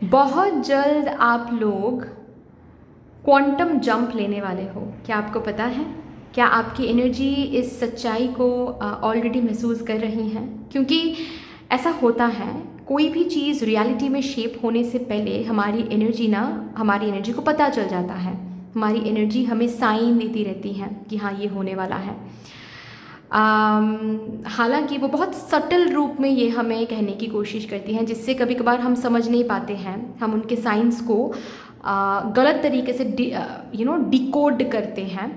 बहुत जल्द आप लोग क्वांटम जंप लेने वाले हो। क्या आपको पता है? क्या आपकी एनर्जी इस सच्चाई को ऑलरेडी महसूस कर रही हैं? क्योंकि ऐसा होता है, कोई भी चीज़ रियलिटी में शेप होने से पहले हमारी एनर्जी को पता चल जाता है। हमारी एनर्जी हमें साइन देती रहती है कि हाँ, ये होने वाला है। हालांकि वो बहुत सटल रूप में ये हमें कहने की कोशिश करती हैं, जिससे कभी कभार हम समझ नहीं पाते हैं। हम उनके साइंस को गलत तरीके से डिकोड करते हैं।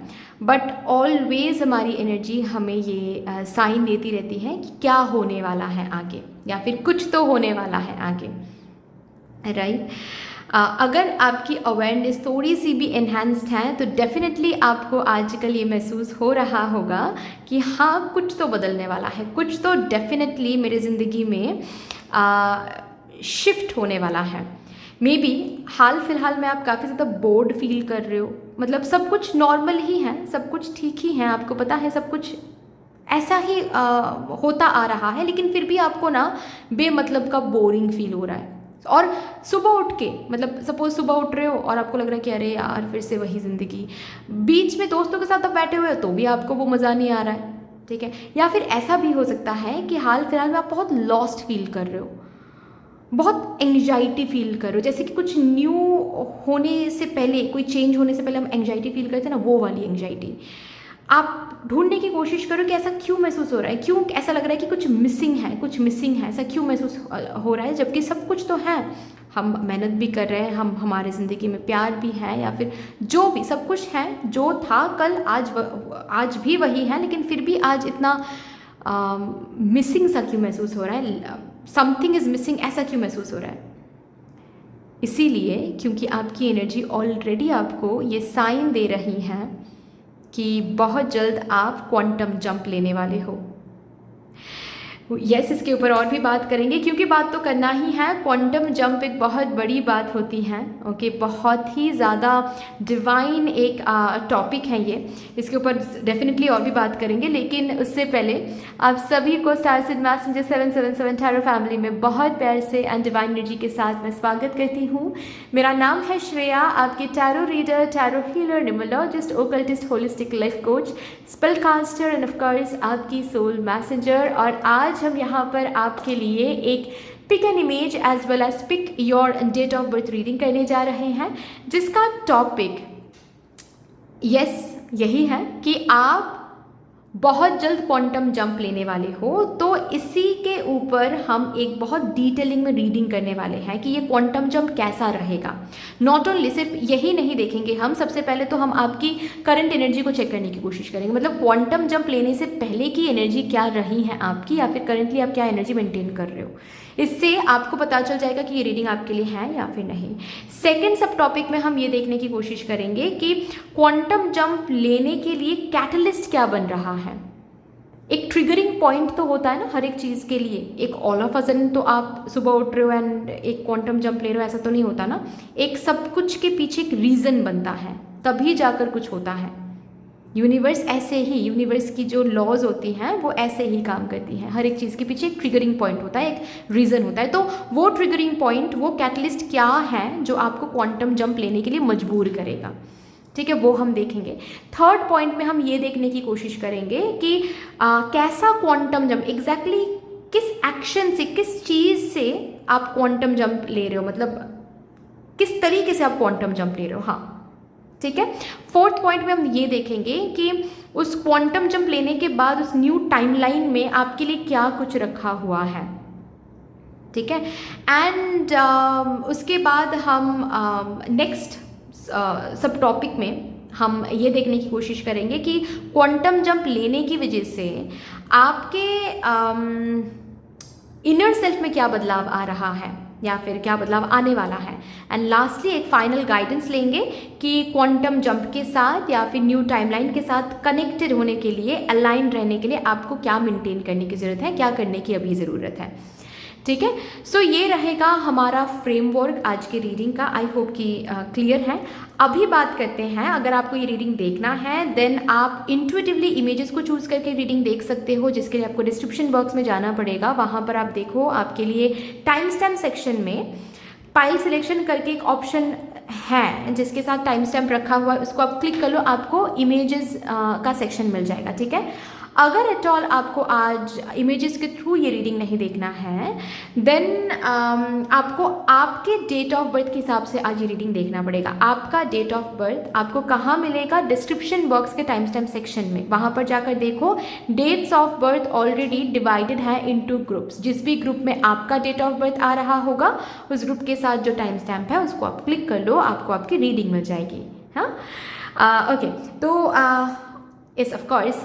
बट ऑलवेज हमारी एनर्जी हमें ये साइन देती रहती है कि क्या होने वाला है आगे, या फिर कुछ तो होने वाला है आगे, राइट। अगर आपकी अवेयरनेस थोड़ी सी भी एनहेंस्ड है तो डेफिनेटली आपको आजकल ये महसूस हो रहा होगा कि हाँ, कुछ तो बदलने वाला है, कुछ तो डेफिनेटली मेरी ज़िंदगी में शिफ्ट होने वाला है। मे बी हाल फिलहाल में आप काफ़ी ज़्यादा बोर्ड फील कर रहे हो, मतलब सब कुछ नॉर्मल ही है, सब कुछ ठीक ही है, आपको पता है सब कुछ ऐसा ही होता आ रहा है, लेकिन फिर भी आपको ना बेमतलब का बोरिंग फील हो रहा है। और सुबह उठ के, मतलब सपोज सुबह उठ रहे हो और आपको लग रहा है कि अरे यार फिर से वही ज़िंदगी। बीच में दोस्तों के साथ आप बैठे हुए हो तो भी आपको वो मज़ा नहीं आ रहा है, ठीक है। या फिर ऐसा भी हो सकता है कि हाल फिलहाल में आप बहुत लॉस्ट फील कर रहे हो, बहुत एंग्जाइटी फील कर रहे हो, जैसे कि कुछ न्यू होने से पहले, कोई चेंज होने से पहले हम एंग्जाइटी फील करते हैं ना, वो वाली एंग्जाइटी। आप ढूंढने की कोशिश करो कि ऐसा क्यों महसूस हो रहा है, क्यों ऐसा लग रहा है कि कुछ मिसिंग है, कुछ मिसिंग है, ऐसा क्यों महसूस हो रहा है, जबकि सब कुछ तो है। हम मेहनत भी कर रहे हैं, हम हमारे ज़िंदगी में प्यार भी है, या फिर जो भी सब कुछ है, जो था कल आज भी वही है, लेकिन फिर भी आज इतना मिसिंग सा क्यों महसूस हो रहा है, समथिंग इज़ मिसिंग, ऐसा क्यों महसूस हो रहा है? इसीलिए क्योंकि आपकी एनर्जी ऑलरेडी आपको ये साइन दे रही है कि बहुत जल्द आप क्वांटम जंप लेने वाले हो। यस, इसके ऊपर और भी बात करेंगे, क्योंकि बात तो करना ही है। क्वांटम जंप एक बहुत बड़ी बात होती है, ओके, बहुत ही ज़्यादा डिवाइन एक टॉपिक है ये। इसके ऊपर डेफिनेटली और भी बात करेंगे, लेकिन उससे पहले आप सभी को star seed messenger 777 tarot family में बहुत प्यार से एंड डिवाइन एनर्जी के साथ मैं स्वागत करती हूँ। मेरा नाम है श्रेया, आपकी tarot reader, tarot healer, numerologist, occultist, holistic life coach, spell caster and of course आपकी सोल मैसेंजर। और आज हम यहाँ पर आपके लिए एक pick an image as well as pick your date of birth reading करने जा रहे हैं, जिसका टॉपिक यही है कि आप बहुत जल्द क्वांटम जंप लेने वाले हो। तो इसी के ऊपर हम एक बहुत डिटेलिंग में रीडिंग करने वाले हैं कि ये क्वांटम जंप कैसा रहेगा। नॉट ओनली सिर्फ यही नहीं देखेंगे हम, सबसे पहले तो हम आपकी करंट एनर्जी को चेक करने की कोशिश करेंगे, मतलब क्वांटम जंप लेने से पहले की एनर्जी क्या रही है आपकी, या फिर करंटली आप क्या एनर्जी मेंटेन कर रहे हो। इससे आपको पता चल जाएगा कि ये रीडिंग आपके लिए है या फिर नहीं। सेकेंड सब टॉपिक में हम ये देखने की कोशिश करेंगे कि क्वांटम जंप लेने के लिए कैटलिस्ट क्या बन रहा है। एक ट्रिगरिंग पॉइंट तो होता है ना हर एक चीज़ के लिए। एक ऑल ऑफ अ सडन तो आप सुबह उठ रहे हो एंड एक क्वांटम जंप ले रहे हो, ऐसा तो नहीं होता ना। एक सब कुछ के पीछे एक रीज़न बनता है, तभी जाकर कुछ होता है। यूनिवर्स ऐसे ही, यूनिवर्स की जो लॉज होती हैं वो ऐसे ही काम करती हैं। हर एक चीज़ के पीछे एक ट्रिगरिंग पॉइंट होता है, एक रीज़न होता है। तो वो ट्रिगरिंग पॉइंट, वो कैटलिस्ट क्या है जो आपको क्वांटम जंप लेने के लिए मजबूर करेगा, ठीक है, वो हम देखेंगे। थर्ड पॉइंट में हम ये देखने की कोशिश करेंगे कि कैसा क्वांटम जंप एग्जैक्टली, किस एक्शन से, किस चीज़ से आप क्वांटम जंप ले रहे हो, मतलब किस तरीके से आप क्वांटम जंप ले रहे हो, हाँ, ठीक है। फोर्थ पॉइंट में हम ये देखेंगे कि उस क्वांटम जंप लेने के बाद उस न्यू टाइमलाइन में आपके लिए क्या कुछ रखा हुआ है, ठीक है। एंड उसके बाद हम नेक्स्ट सब टॉपिक में हम ये देखने की कोशिश करेंगे कि क्वांटम जंप लेने की वजह से आपके इनर सेल्फ में क्या बदलाव आ रहा है, या फिर क्या बदलाव आने वाला है। एंड लास्टली एक फाइनल गाइडेंस लेंगे कि क्वांटम जंप के साथ या फिर न्यू टाइमलाइन के साथ कनेक्टेड होने के लिए, अलाइन रहने के लिए आपको क्या मेंटेन करने की ज़रूरत है, क्या करने की अभी ज़रूरत है, ठीक है। सो ये रहेगा हमारा फ्रेमवर्क आज के रीडिंग का। आई होप कि क्लियर है। अभी बात करते हैं, अगर आपको ये रीडिंग देखना है देन आप इंट्यूटिवली इमेजेस को चूज़ करके रीडिंग देख सकते हो, जिसके लिए आपको डिस्क्रिप्शन बॉक्स में जाना पड़ेगा। वहाँ पर आप देखो, आपके लिए टाइम स्टैम्प सेक्शन में पाइल सिलेक्शन करके एक ऑप्शन है जिसके साथ टाइम स्टैम्प रखा हुआ है, उसको आप क्लिक कर लो, आपको इमेजेस का सेक्शन मिल जाएगा, ठीक है। अगर एट ऑल आपको आज इमेजेस के थ्रू ये रीडिंग नहीं देखना है, देन आपको आपके डेट ऑफ बर्थ के हिसाब से आज ये रीडिंग देखना पड़ेगा। आपका डेट ऑफ बर्थ आपको कहाँ मिलेगा? डिस्क्रिप्शन बॉक्स के टाइम स्टैम्प सेक्शन में, वहाँ पर जाकर देखो, dates of birth already divided है इनटू ग्रुप्स। जिस भी ग्रुप में आपका डेट ऑफ बर्थ आ रहा होगा, उस ग्रुप के साथ जो टाइम स्टैम्प है उसको आप क्लिक कर लो, आपको आपकी रीडिंग मिल जाएगी। हाँ, ओके। तो इस ऑफकोर्स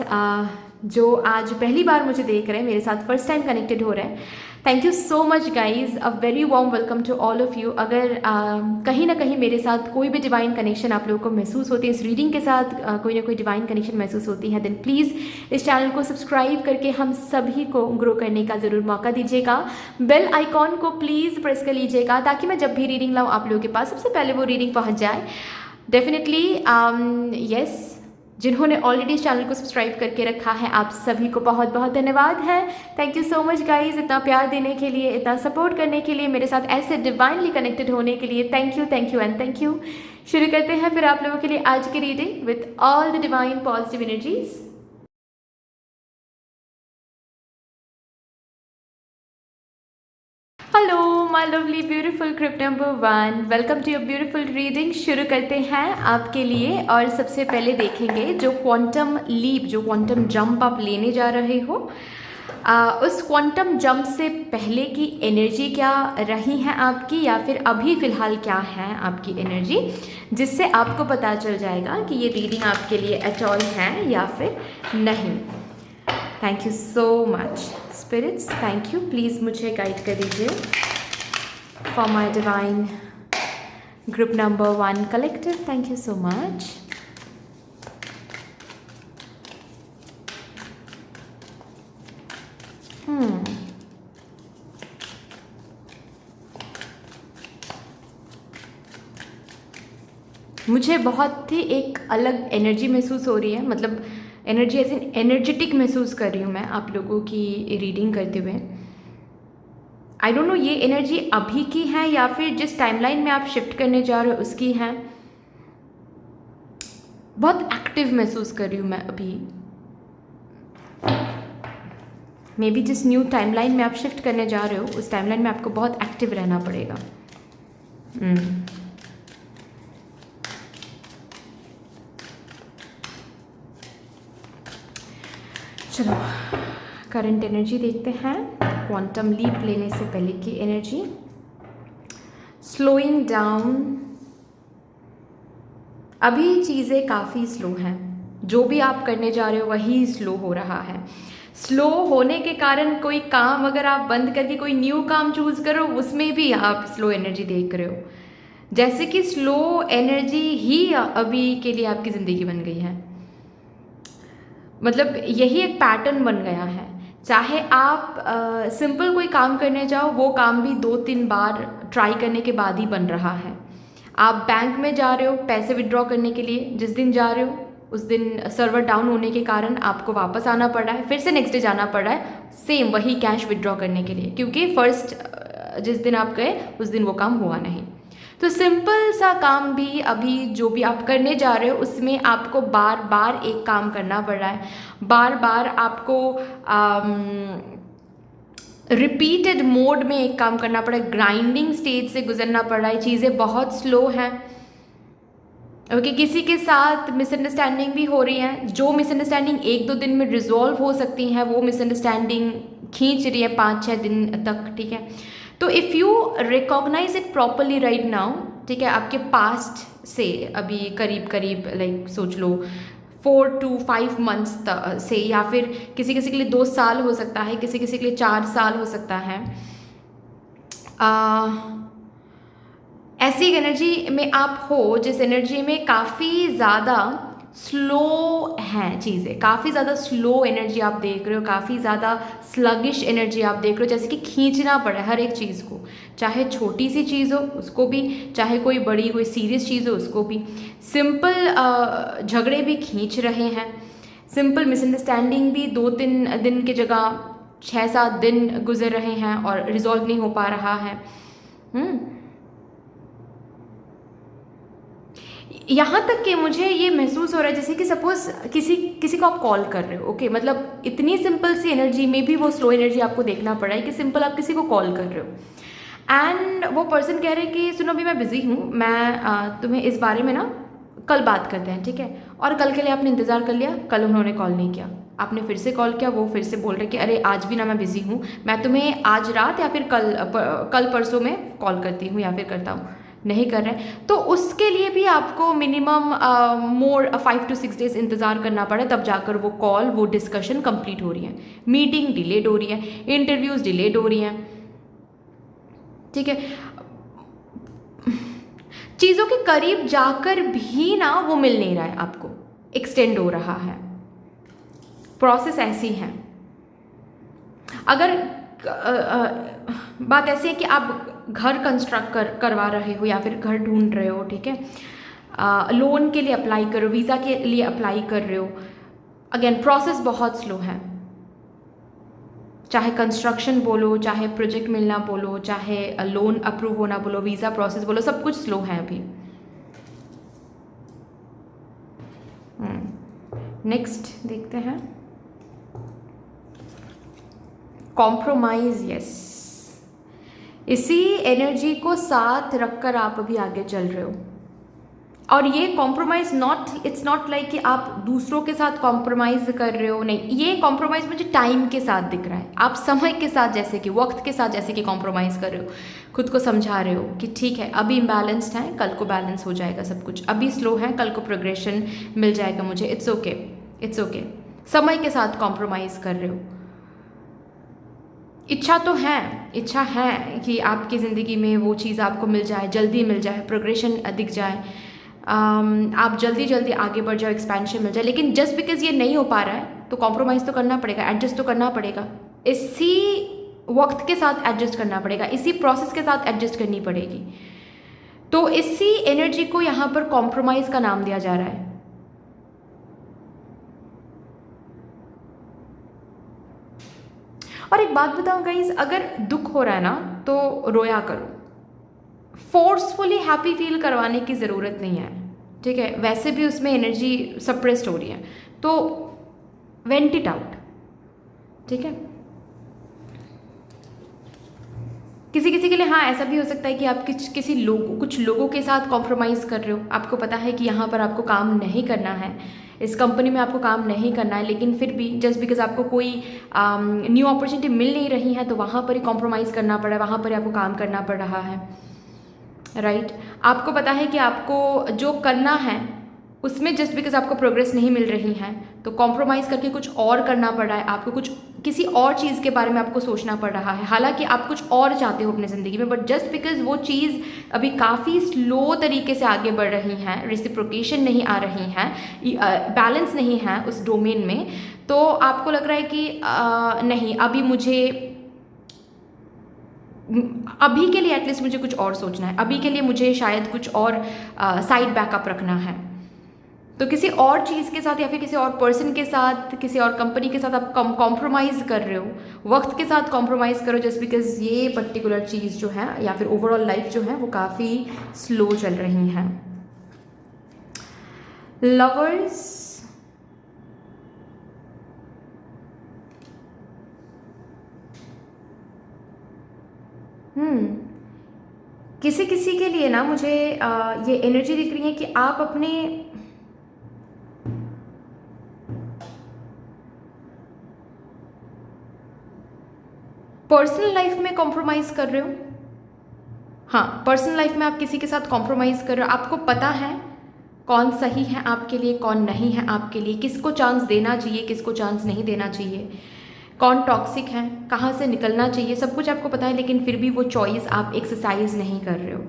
जो आज पहली बार मुझे देख रहे हैं, मेरे साथ फर्स्ट टाइम कनेक्टेड हो रहे हैं, thank you so much guys, a very warm welcome to all of you. अगर कहीं ना कहीं मेरे साथ कोई भी डिवाइन कनेक्शन आप लोगों को महसूस होती है, इस रीडिंग के साथ कोई ना कोई डिवाइन कनेक्शन महसूस होती है, देन प्लीज़ इस चैनल को सब्सक्राइब करके हम सभी को ग्रो करने का ज़रूर मौका दीजिएगा। बेल आइकॉन को प्लीज़ प्रेस कर लीजिएगा ताकि मैं जब भी रीडिंग लाऊँ आप लोगों के पास सबसे पहले वो रीडिंग पहुँच जाए। डेफिनेटली यस, जिन्होंने ऑलरेडी इस चैनल को सब्सक्राइब करके रखा है, आप सभी को बहुत बहुत धन्यवाद है। Thank you so much guys, इतना प्यार देने के लिए, इतना सपोर्ट करने के लिए, मेरे साथ ऐसे डिवाइनली कनेक्टेड होने के लिए thank you and thank you. शुरू करते हैं फिर आप लोगों के लिए आज की reading with all the divine positive energies. Hello my lovely beautiful group number 1, welcome to your beautiful reading. शुरू करते हैं आपके लिए, और सबसे पहले देखेंगे जो क्वांटम लीप, जो क्वांटम जंप आप लेने जा रहे हो, उस क्वांटम जंप से पहले की एनर्जी क्या रही है आपकी, या फिर अभी फ़िलहाल क्या है आपकी एनर्जी, जिससे आपको पता चल जाएगा कि ये रीडिंग आपके लिए एट ऑल है या फिर नहीं। Thank you so much spirits, thank you. Please मुझे गाइड कर दीजिए for my divine group number 1 collective. Thank you so much. मुझे बहुत ही एक अलग एनर्जी महसूस हो रही है, मतलब एनर्जी ऐसे एनर्जेटिक महसूस कर रही हूँ मैं आप लोगों की रीडिंग करते हुए। आई डोंट नो ये एनर्जी अभी की है या फिर जिस टाइमलाइन में आप शिफ्ट करने जा रहे हो उसकी है। बहुत एक्टिव महसूस कर रही हूँ मैं अभी। मे बी जिस न्यू टाइमलाइन में आप शिफ्ट करने जा रहे हो उस टाइमलाइन में आपको बहुत एक्टिव रहना पड़ेगा। चलो करंट एनर्जी देखते हैं, क्वांटम लीप लेने से पहले की एनर्जी। स्लोइंग डाउन, अभी चीज़ें काफ़ी स्लो हैं, जो भी आप करने जा रहे हो वही स्लो हो रहा है। स्लो होने के कारण कोई काम अगर आप बंद करके कोई न्यू काम चूज़ करो उसमें भी आप स्लो एनर्जी देख रहे हो, जैसे कि स्लो एनर्जी ही अभी के लिए आपकी ज़िंदगी बन गई है। मतलब यही एक पैटर्न बन गया है। चाहे आप सिंपल कोई काम करने जाओ, वो काम भी 2-3 बार ट्राई करने के बाद ही बन रहा है। आप बैंक में जा रहे हो पैसे विड्रॉ करने के लिए, जिस दिन जा रहे हो उस दिन सर्वर डाउन होने के कारण आपको वापस आना पड़ रहा है, फिर से नेक्स्ट डे जाना पड़ रहा है सेम वही कैश विड्रॉ करने के लिए, क्योंकि फर्स्ट जिस दिन आप गए उस दिन वो काम हुआ नहीं। तो सिंपल सा काम भी अभी जो भी आप करने जा रहे हो उसमें आपको बार बार एक काम करना पड़ रहा है, बार बार आपको रिपीटेड मोड में एक काम करना पड़ा है, ग्राइंडिंग स्टेज से गुजरना पड़ रहा है, चीज़ें बहुत स्लो हैं। ओके, किसी के साथ मिसअंडरस्टैंडिंग भी हो रही है, जो मिसअंडरस्टैंडिंग 1-2 दिन में रिजॉल्व हो सकती हैं वो मिसअंडरस्टैंडिंग खींच रही है 5-6 दिन तक, ठीक है। तो if you recognise it properly right now, ठीक है, आपके पास्ट से अभी करीब करीब लाइक सोच लो 4 to 5 months से, या फिर किसी किसी के लिए 2 साल हो सकता है, किसी किसी के लिए 4 साल हो सकता है। ऐसी एनर्जी में आप हो जिस एनर्जी में काफ़ी ज़्यादा स्लो हैं चीज़ें, काफ़ी ज़्यादा स्लो एनर्जी आप देख रहे हो, काफ़ी ज़्यादा स्लगिश एनर्जी आप देख रहे हो, जैसे कि खींचना पड़े हर एक चीज़ को, चाहे छोटी सी चीज़ हो उसको भी, चाहे कोई बड़ी कोई सीरियस चीज़ हो उसको भी। सिंपल झगड़े भी खींच रहे हैं, सिंपल मिसअंडरस्टैंडिंग भी 2-3 दिन की जगह 6-7 दिन गुजर रहे हैं और रिजॉल्व नहीं हो पा रहा है। यहाँ तक कि मुझे ये महसूस हो रहा है जैसे कि सपोज किसी किसी को आप कॉल कर रहे हो, ओके, मतलब इतनी सिंपल सी एनर्जी में भी वो स्लो एनर्जी आपको देखना पड़ा है कि सिंपल आप किसी को कॉल कर रहे हो एंड वो पर्सन कह रहे हैं कि सुनो अभी मैं बिज़ी हूँ, मैं तुम्हें इस बारे में ना कल बात करते हैं, ठीक है। और कल के लिए आपने इंतज़ार कर लिया, कल उन्होंने कॉल नहीं किया, आपने फिर से कॉल किया, वो फिर से बोल रहे कि अरे आज भी ना मैं बिज़ी हूँ, मैं तुम्हें आज रात या फिर कल परसों में कॉल करती हूँ या फिर करता हूँ, नहीं कर रहे हैं। तो उसके लिए भी आपको मिनिमम मोर 5 to 6 डेज इंतज़ार करना पड़ा, तब जाकर वो कॉल, वो डिस्कशन कंप्लीट हो रही है, मीटिंग डिलेड हो रही है, इंटरव्यूज़ डिलेड हो रही हैं, ठीक है। चीज़ों के करीब जाकर भी ना वो मिल नहीं रहा है आपको, एक्सटेंड हो रहा है, प्रोसेस ऐसी है। अगर बात ऐसी है कि आप घर कंस्ट्रक्ट करवा रहे हो या फिर घर ढूंढ रहे हो, ठीक है, लोन के लिए अप्लाई कर रहे हो, वीज़ा के लिए अप्लाई कर रहे हो, अगेन प्रोसेस बहुत स्लो है, चाहे कंस्ट्रक्शन बोलो, चाहे प्रोजेक्ट मिलना बोलो, चाहे लोन अप्रूव होना बोलो, वीज़ा प्रोसेस बोलो, सब कुछ स्लो है अभी। नेक्स्ट देखते हैं, कॉम्प्रोमाइज़, यस, इसी एनर्जी को साथ रखकर आप अभी आगे चल रहे हो। और ये कॉम्प्रोमाइज़ इट्स नॉट लाइक कि आप दूसरों के साथ कॉम्प्रोमाइज़ कर रहे हो, नहीं, ये कॉम्प्रोमाइज़ मुझे टाइम के साथ दिख रहा है, आप समय के साथ जैसे कि वक्त के साथ जैसे कि कॉम्प्रोमाइज़ कर रहे हो, खुद को समझा रहे हो कि ठीक है अभी इम्बैलेंस्ड है, कल को बैलेंस हो जाएगा सब कुछ, अभी स्लो है, कल को प्रोग्रेशन मिल जाएगा मुझे, इट्स ओके, इट्स ओके, समय के साथ कॉम्प्रोमाइज़ कर रहे हो। इच्छा तो है, इच्छा है कि आपकी ज़िंदगी में वो चीज़ आपको मिल जाए, जल्दी मिल जाए, प्रोग्रेशन दिख जाए, आप जल्दी जल्दी आगे बढ़ जाओ, एक्सपेंशन मिल जाए, लेकिन जस्ट बिकॉज ये नहीं हो पा रहा है तो कॉम्प्रोमाइज़ तो करना पड़ेगा, एडजस्ट तो करना पड़ेगा, इसी वक्त के साथ एडजस्ट करना पड़ेगा, इसी प्रोसेस के साथ एडजस्ट करनी पड़ेगी। तो इसी एनर्जी को यहाँ पर कॉम्प्रोमाइज़ का नाम दिया जा रहा है। और एक बात बताऊं गाइज, अगर दुख हो रहा है ना तो रोया करो, फोर्सफुली हैप्पी फील करवाने की ज़रूरत नहीं है, ठीक है, वैसे भी उसमें एनर्जी सप्रेस्ड हो रही है, तो वेंट इट आउट, ठीक है। किसी किसी के लिए हाँ ऐसा भी हो सकता है कि आप कुछ लोगों के साथ कॉम्प्रोमाइज़ कर रहे हो, आपको पता है कि यहाँ पर आपको काम नहीं करना है, इस कंपनी में आपको काम नहीं करना है, लेकिन फिर भी जस्ट बिकॉज आपको कोई न्यू अपॉर्चुनिटी मिल नहीं रही है तो वहाँ पर ही कॉम्प्रोमाइज़ करना पड़ा है, वहाँ पर ही आपको काम करना पड़ रहा है, राइट। आपको पता है कि आपको जो करना है उसमें जस्ट बिकॉज आपको प्रोग्रेस नहीं मिल रही है तो कॉम्प्रोमाइज़ करके कुछ और करना पड़ रहा है, आपको किसी और चीज़ के बारे में आपको सोचना पड़ रहा है, हालांकि आप कुछ और चाहते हो अपनी ज़िंदगी में, बट जस्ट बिकॉज वो चीज़ अभी काफ़ी स्लो तरीके से आगे बढ़ रही हैं, रेसिप्रोकेशन नहीं आ रही हैं, बैलेंस नहीं है उस डोमेन में, तो आपको लग रहा है कि नहीं अभी अभी के लिए एटलीस्ट मुझे कुछ और सोचना है, अभी के लिए मुझे शायद कुछ और साइड बैकअप रखना है, तो किसी और चीज़ के साथ या फिर किसी और पर्सन के साथ, किसी और कंपनी के साथ आप कॉम्प्रोमाइज़ कर रहे हो, वक्त के साथ कॉम्प्रोमाइज़ करो जस्ट बिकॉज ये पर्टिकुलर चीज़ जो है या फिर ओवरऑल लाइफ जो है वो काफ़ी स्लो चल रही है। लवर्स, किसी किसी के लिए ना मुझे ये एनर्जी दिख रही है कि आप अपने पर्सनल लाइफ में कॉम्प्रोमाइज़ कर रहे हो, हाँ पर्सनल लाइफ में आप किसी के साथ कॉम्प्रोमाइज़ कर रहे हो, आपको पता है कौन सही है आपके लिए, कौन नहीं है आपके लिए, किसको चांस देना चाहिए, किसको चांस नहीं देना चाहिए, कौन टॉक्सिक है, कहाँ से निकलना चाहिए, सब कुछ आपको पता है, लेकिन फिर भी वो चॉइस आप एक्सरसाइज नहीं कर रहे हो।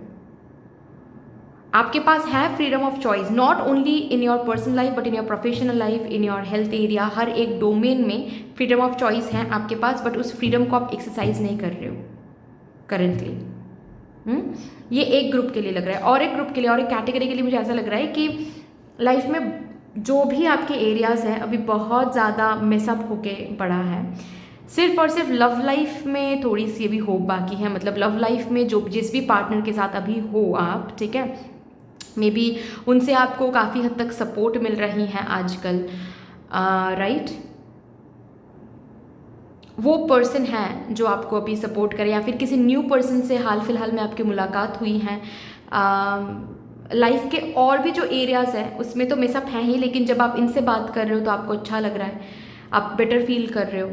आपके पास है freedom of choice, not only in your personal life but in your professional life, in your health area, हर एक डोमेन में फ्रीडम ऑफ चॉइस है आपके पास, बट उस फ्रीडम को आप एक्सरसाइज नहीं कर रहे हो करेंटली। ये एक ग्रुप के लिए लग रहा है, और एक ग्रुप के लिए और एक कैटेगरी के लिए मुझे ऐसा लग रहा है कि लाइफ में जो भी आपके एरियाज़ हैं अभी बहुत ज़्यादा मिसअप होके पड़ा है, सिर्फ और सिर्फ लव लाइफ में थोड़ी सी अभी होप बाकी है, मतलब लव लाइफ में जो जिस भी पार्टनर के साथ अभी हो आप, ठीक है, मे बी उनसे आपको काफ़ी हद तक सपोर्ट मिल रही है आजकल, राइट। वो पर्सन है जो आपको अभी सपोर्ट करे, या फिर किसी न्यू पर्सन से हाल फिलहाल में आपकी मुलाकात हुई है। लाइफ के और भी जो एरियाज़ हैं उसमें तो मिसअप हैं ही, लेकिन जब आप इनसे बात कर रहे हो तो आपको अच्छा लग रहा है, आप बेटर फील कर रहे हो,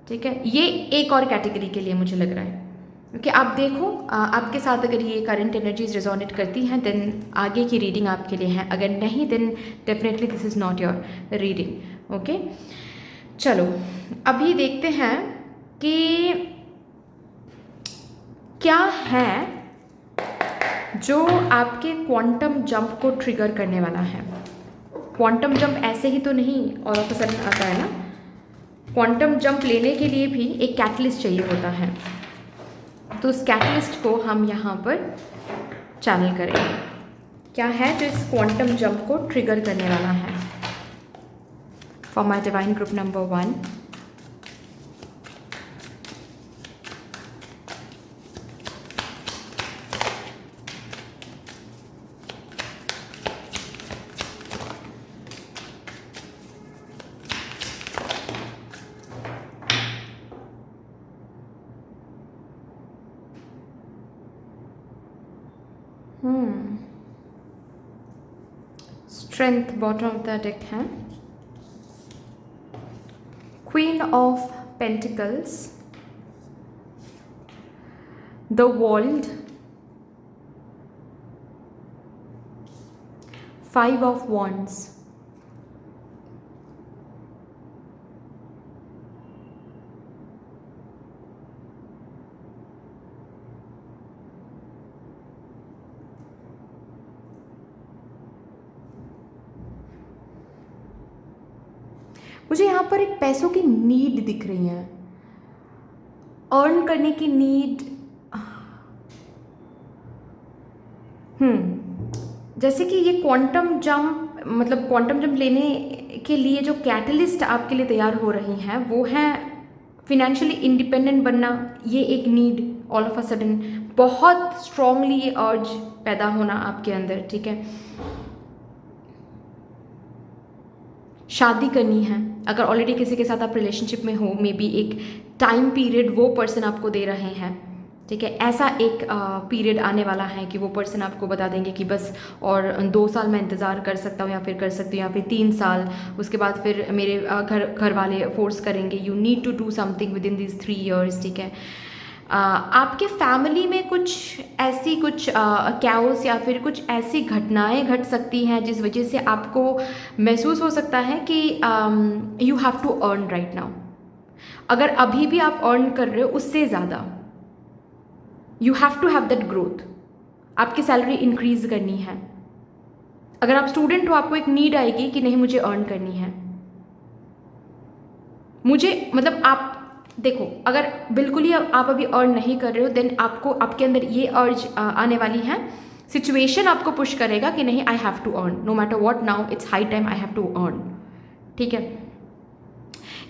ठीक है। ये एक और कैटेगरी के लिए मुझे लग रहा है, क्योंकि आप देखो आपके साथ अगर ये करंट एनर्जीज रिजोनेट करती हैं देन आगे की रीडिंग आपके लिए है, अगर नहीं then definitely this is not your reading. Okay, चलो अभी देखते हैं कि क्या है जो आपके क्वांटम जंप को ट्रिगर करने वाला है। क्वांटम जंप ऐसे ही तो नहीं और ऑफ अ सडन आता है ना, क्वांटम जंप लेने के लिए भी एक कैटलिस्ट चाहिए होता है, तो उस कैटलिस्ट को हम यहाँ पर चैनल करेंगे। क्या है जो इस क्वांटम जंप को ट्रिगर करने वाला है for my divine group number 1। Strength bottom of the deck है, queen of pentacles, the world, 5 of wands, मुझे यहाँ पर एक पैसों की नीड दिख रही है, अर्न करने की नीड। जैसे कि ये क्वांटम जंप, मतलब क्वांटम जंप लेने के लिए जो कैटलिस्ट आपके लिए तैयार हो रही हैं वो है फिनेंशियली इंडिपेंडेंट बनना। ये एक need all of a sudden बहुत स्ट्रांगली ये अर्ज पैदा होना आपके अंदर, ठीक है। शादी करनी है, अगर ऑलरेडी किसी के साथ आप रिलेशनशिप में हो, मे बी एक टाइम पीरियड वो पर्सन आपको दे रहे हैं, ठीक है। ऐसा एक पीरियड आने वाला है कि वो पर्सन आपको बता देंगे कि बस और 2 साल मैं इंतज़ार कर सकता हूँ, या फिर कर सकती हूँ, या फिर 3 साल, उसके बाद फिर मेरे घर वाले फोर्स करेंगे, you need to do something within this 3 years, ठीक है। आपके फैमिली में कुछ ऐसी कुछ कैओस या फिर कुछ ऐसी घटनाएं घट सकती हैं जिस वजह से आपको महसूस हो सकता है कि you have to earn right now. अगर अभी भी आप अर्न कर रहे हो उससे ज़्यादा, you have to have that growth, आपकी सैलरी इंक्रीज करनी है। अगर आप स्टूडेंट हो आपको एक नीड आएगी कि नहीं मुझे अर्न करनी है, मुझे मतलब आप देखो, अगर बिल्कुल ही आप अभी अर्न नहीं कर रहे हो देन आपको आपके अंदर ये अर्ज आने वाली है, सिचुएशन आपको पुश करेगा कि नहीं I have to earn, no matter what, now it's high time I have to earn, ठीक है।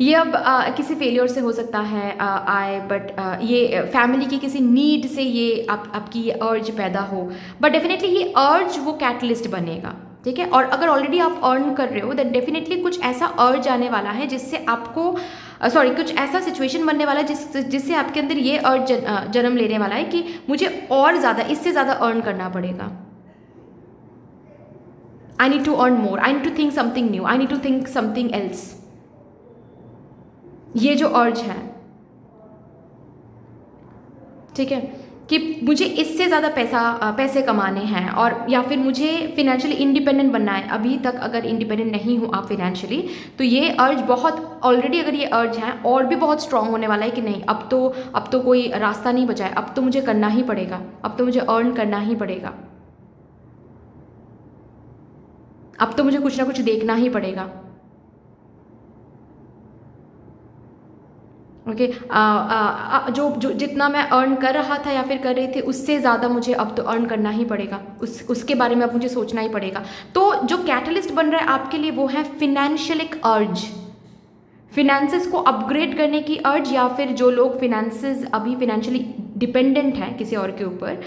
ये अब किसी फेलियर से हो सकता है बट ये फैमिली की किसी नीड से ये आपकी ये अर्ज पैदा हो, बट डेफिनेटली ये अर्ज वो कैटलिस्ट बनेगा, ठीक है। और अगर ऑलरेडी आप अर्न कर रहे हो देन डेफिनेटली कुछ ऐसा अर्ज आने वाला है जिससे आपको कुछ ऐसा सिचुएशन बनने वाला है जिससे आपके अंदर ये अर्ज जन्म लेने वाला है कि मुझे और ज़्यादा, इससे ज़्यादा अर्न करना पड़ेगा। I need to earn more, I need to think something new, I need to think something else. ये जो अर्ज है, ठीक है, कि मुझे इससे ज़्यादा पैसे कमाने हैं, और या फिर मुझे फिनेंशियली इंडिपेंडेंट बनना है। अभी तक अगर इंडिपेंडेंट नहीं हो आप फिनेंशियली, तो ये अर्ज बहुत ऑलरेडी, अगर ये अर्ज है और भी बहुत स्ट्रांग होने वाला है कि नहीं अब तो कोई रास्ता नहीं बचा है, अब तो मुझे करना ही पड़ेगा, अब तो मुझे अर्न करना ही पड़ेगा, अब तो मुझे कुछ ना कुछ देखना ही पड़ेगा। ओके, जो जितना मैं अर्न कर रहा था या फिर कर रही थी उससे ज़्यादा मुझे अब तो अर्न करना ही पड़ेगा, उसके बारे में अब मुझे सोचना ही पड़ेगा। तो जो कैटलिस्ट बन रहा है आपके लिए वो है फिनेंशियल अर्ज, फिनेंसेस को अपग्रेड करने की अर्ज, या फिर जो लोग फिनेंसेस अभी फिनेंशियली डिपेंडेंट हैं किसी और के ऊपर,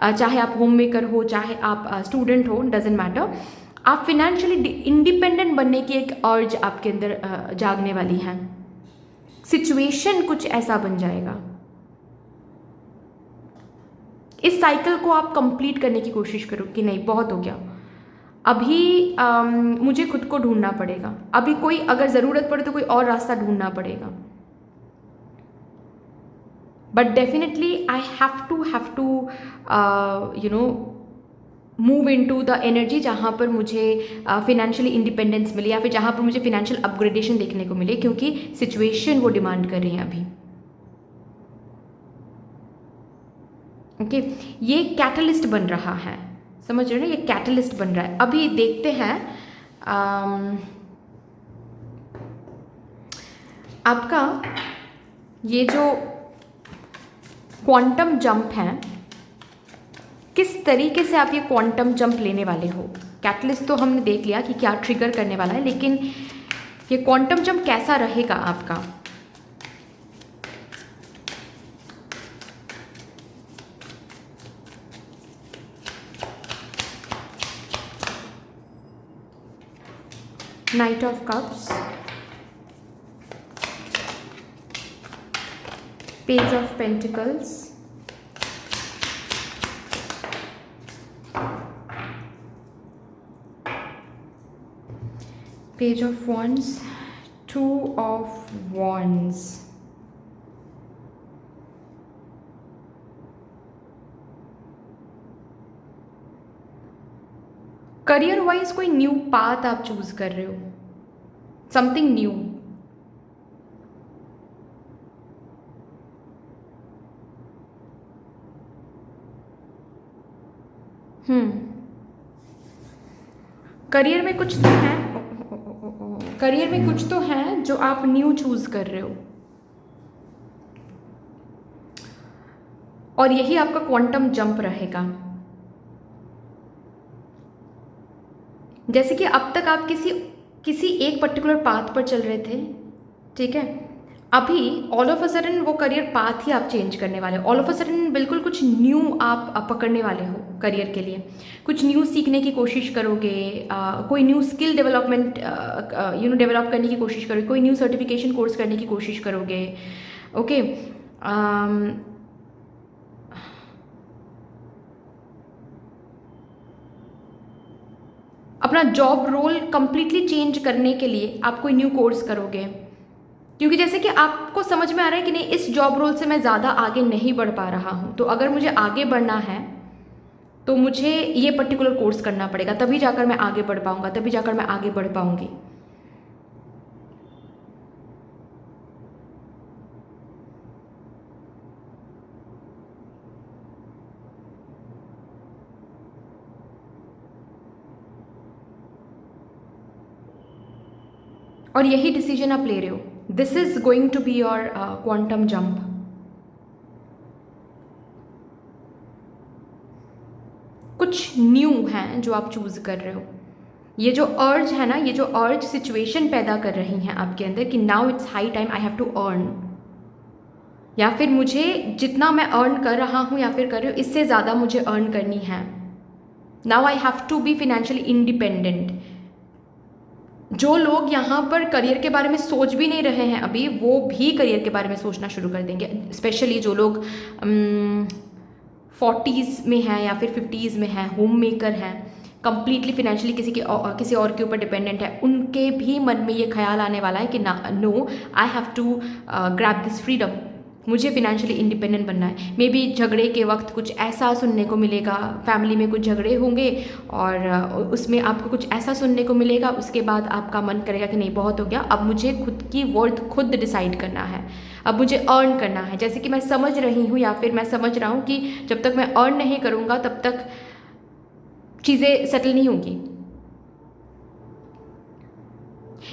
चाहे आप होम मेकर हो, चाहे आप स्टूडेंट हो, डजेंट मैटर, आप फिनेंशियली इंडिपेंडेंट बनने की एक अर्ज आपके अंदर जागने वाली है। सिचुएशन कुछ ऐसा बन जाएगा, इस साइकिल को आप कंप्लीट करने की कोशिश करो कि नहीं बहुत हो गया, अभी मुझे खुद को ढूंढना पड़ेगा, अभी कोई अगर ज़रूरत पड़े तो कोई और रास्ता ढूंढना पड़ेगा। But definitely I have to you know move into the energy जहाँ पर मुझे फिनेंशियली इंडिपेंडेंस मिले, या फिर जहाँ पर मुझे फिनेंशियल अपग्रेडेशन देखने को मिले, क्योंकि सिचुएशन वो डिमांड कर रही है अभी। ओके ये कैटलिस्ट बन रहा है, समझ रहे हो ना, ये कैटलिस्ट बन रहा है। अभी देखते हैं आपका ये जो क्वांटम जंप है, किस तरीके से आप ये क्वांटम जंप लेने वाले हो। कैटलिस्ट तो हमने देख लिया कि क्या ट्रिगर करने वाला है, लेकिन ये क्वांटम जंप कैसा रहेगा आपका। Knight of Cups, Page of Pentacles, Page of Wands, Two of Wands, career wise कोई न्यू पाथ आप चूज कर रहे हो, समथिंग न्यू। करियर में कुछ तो है, करियर में कुछ तो है जो आप न्यू चूज कर रहे हो, और यही आपका क्वांटम जंप रहेगा। जैसे कि अब तक आप किसी एक पर्टिकुलर पाथ पर चल रहे थे, ठीक है, अभी ऑल ऑफ अ सडन वो करियर पाथ ही आप चेंज करने वाले हो। ऑल ऑफ अ सडन बिल्कुल कुछ न्यू आप पकड़ने वाले हो करियर के लिए, कुछ न्यू सीखने की कोशिश करोगे, कोई न्यू स्किल डेवलपमेंट डेवलप करने की कोशिश करोगे, कोई न्यू सर्टिफिकेशन कोर्स करने की कोशिश करोगे। ओके अपना जॉब रोल कंप्लीटली चेंज करने के लिए आप कोई न्यू कोर्स करोगे, क्योंकि जैसे कि आपको समझ में आ रहा है कि नहीं इस जॉब रोल से मैं ज़्यादा आगे नहीं बढ़ पा रहा हूँ, तो अगर मुझे आगे बढ़ना है तो मुझे ये पर्टिकुलर कोर्स करना पड़ेगा, तभी जाकर मैं आगे बढ़ पाऊँगा, तभी जाकर मैं आगे बढ़ पाऊँगी। और यही डिसीजन आप ले रहे हो, this is going to be your quantum jump. कुछ न्यू है जो आप चूज कर रहे हो। ये जो अर्ज है ना, ये जो अर्ज सिचुएशन पैदा कर रही हैं आपके अंदर कि now it's high time I have to earn, या फिर मुझे जितना मैं अर्न कर रहा हूँ या फिर कर रही हूँ इससे ज़्यादा मुझे अर्न करनी है। Now I have to be financially independent. जो लोग यहाँ पर करियर के बारे में सोच भी नहीं रहे हैं अभी, वो भी करियर के बारे में सोचना शुरू कर देंगे। स्पेशली जो लोग 40s में हैं या फिर 50s में हैं, होम मेकर हैं, कंप्लीटली फिनेंशियली किसी और के ऊपर डिपेंडेंट है, उनके भी मन में ये ख्याल आने वाला है कि ना, no I have to grab this freedom, मुझे फिनेंशियली इंडिपेंडेंट बनना है। मे बी झगड़े के वक्त कुछ ऐसा सुनने को मिलेगा, फैमिली में कुछ झगड़े होंगे और उसमें आपको कुछ ऐसा सुनने को मिलेगा, उसके बाद आपका मन करेगा कि नहीं बहुत हो गया, अब मुझे खुद की वर्थ खुद डिसाइड करना है, अब मुझे अर्न करना है। जैसे कि मैं समझ रही हूँ या फिर मैं समझ रहा हूँ कि जब तक मैं अर्न नहीं करूँगा तब तक चीज़ें सेटल नहीं होंगी,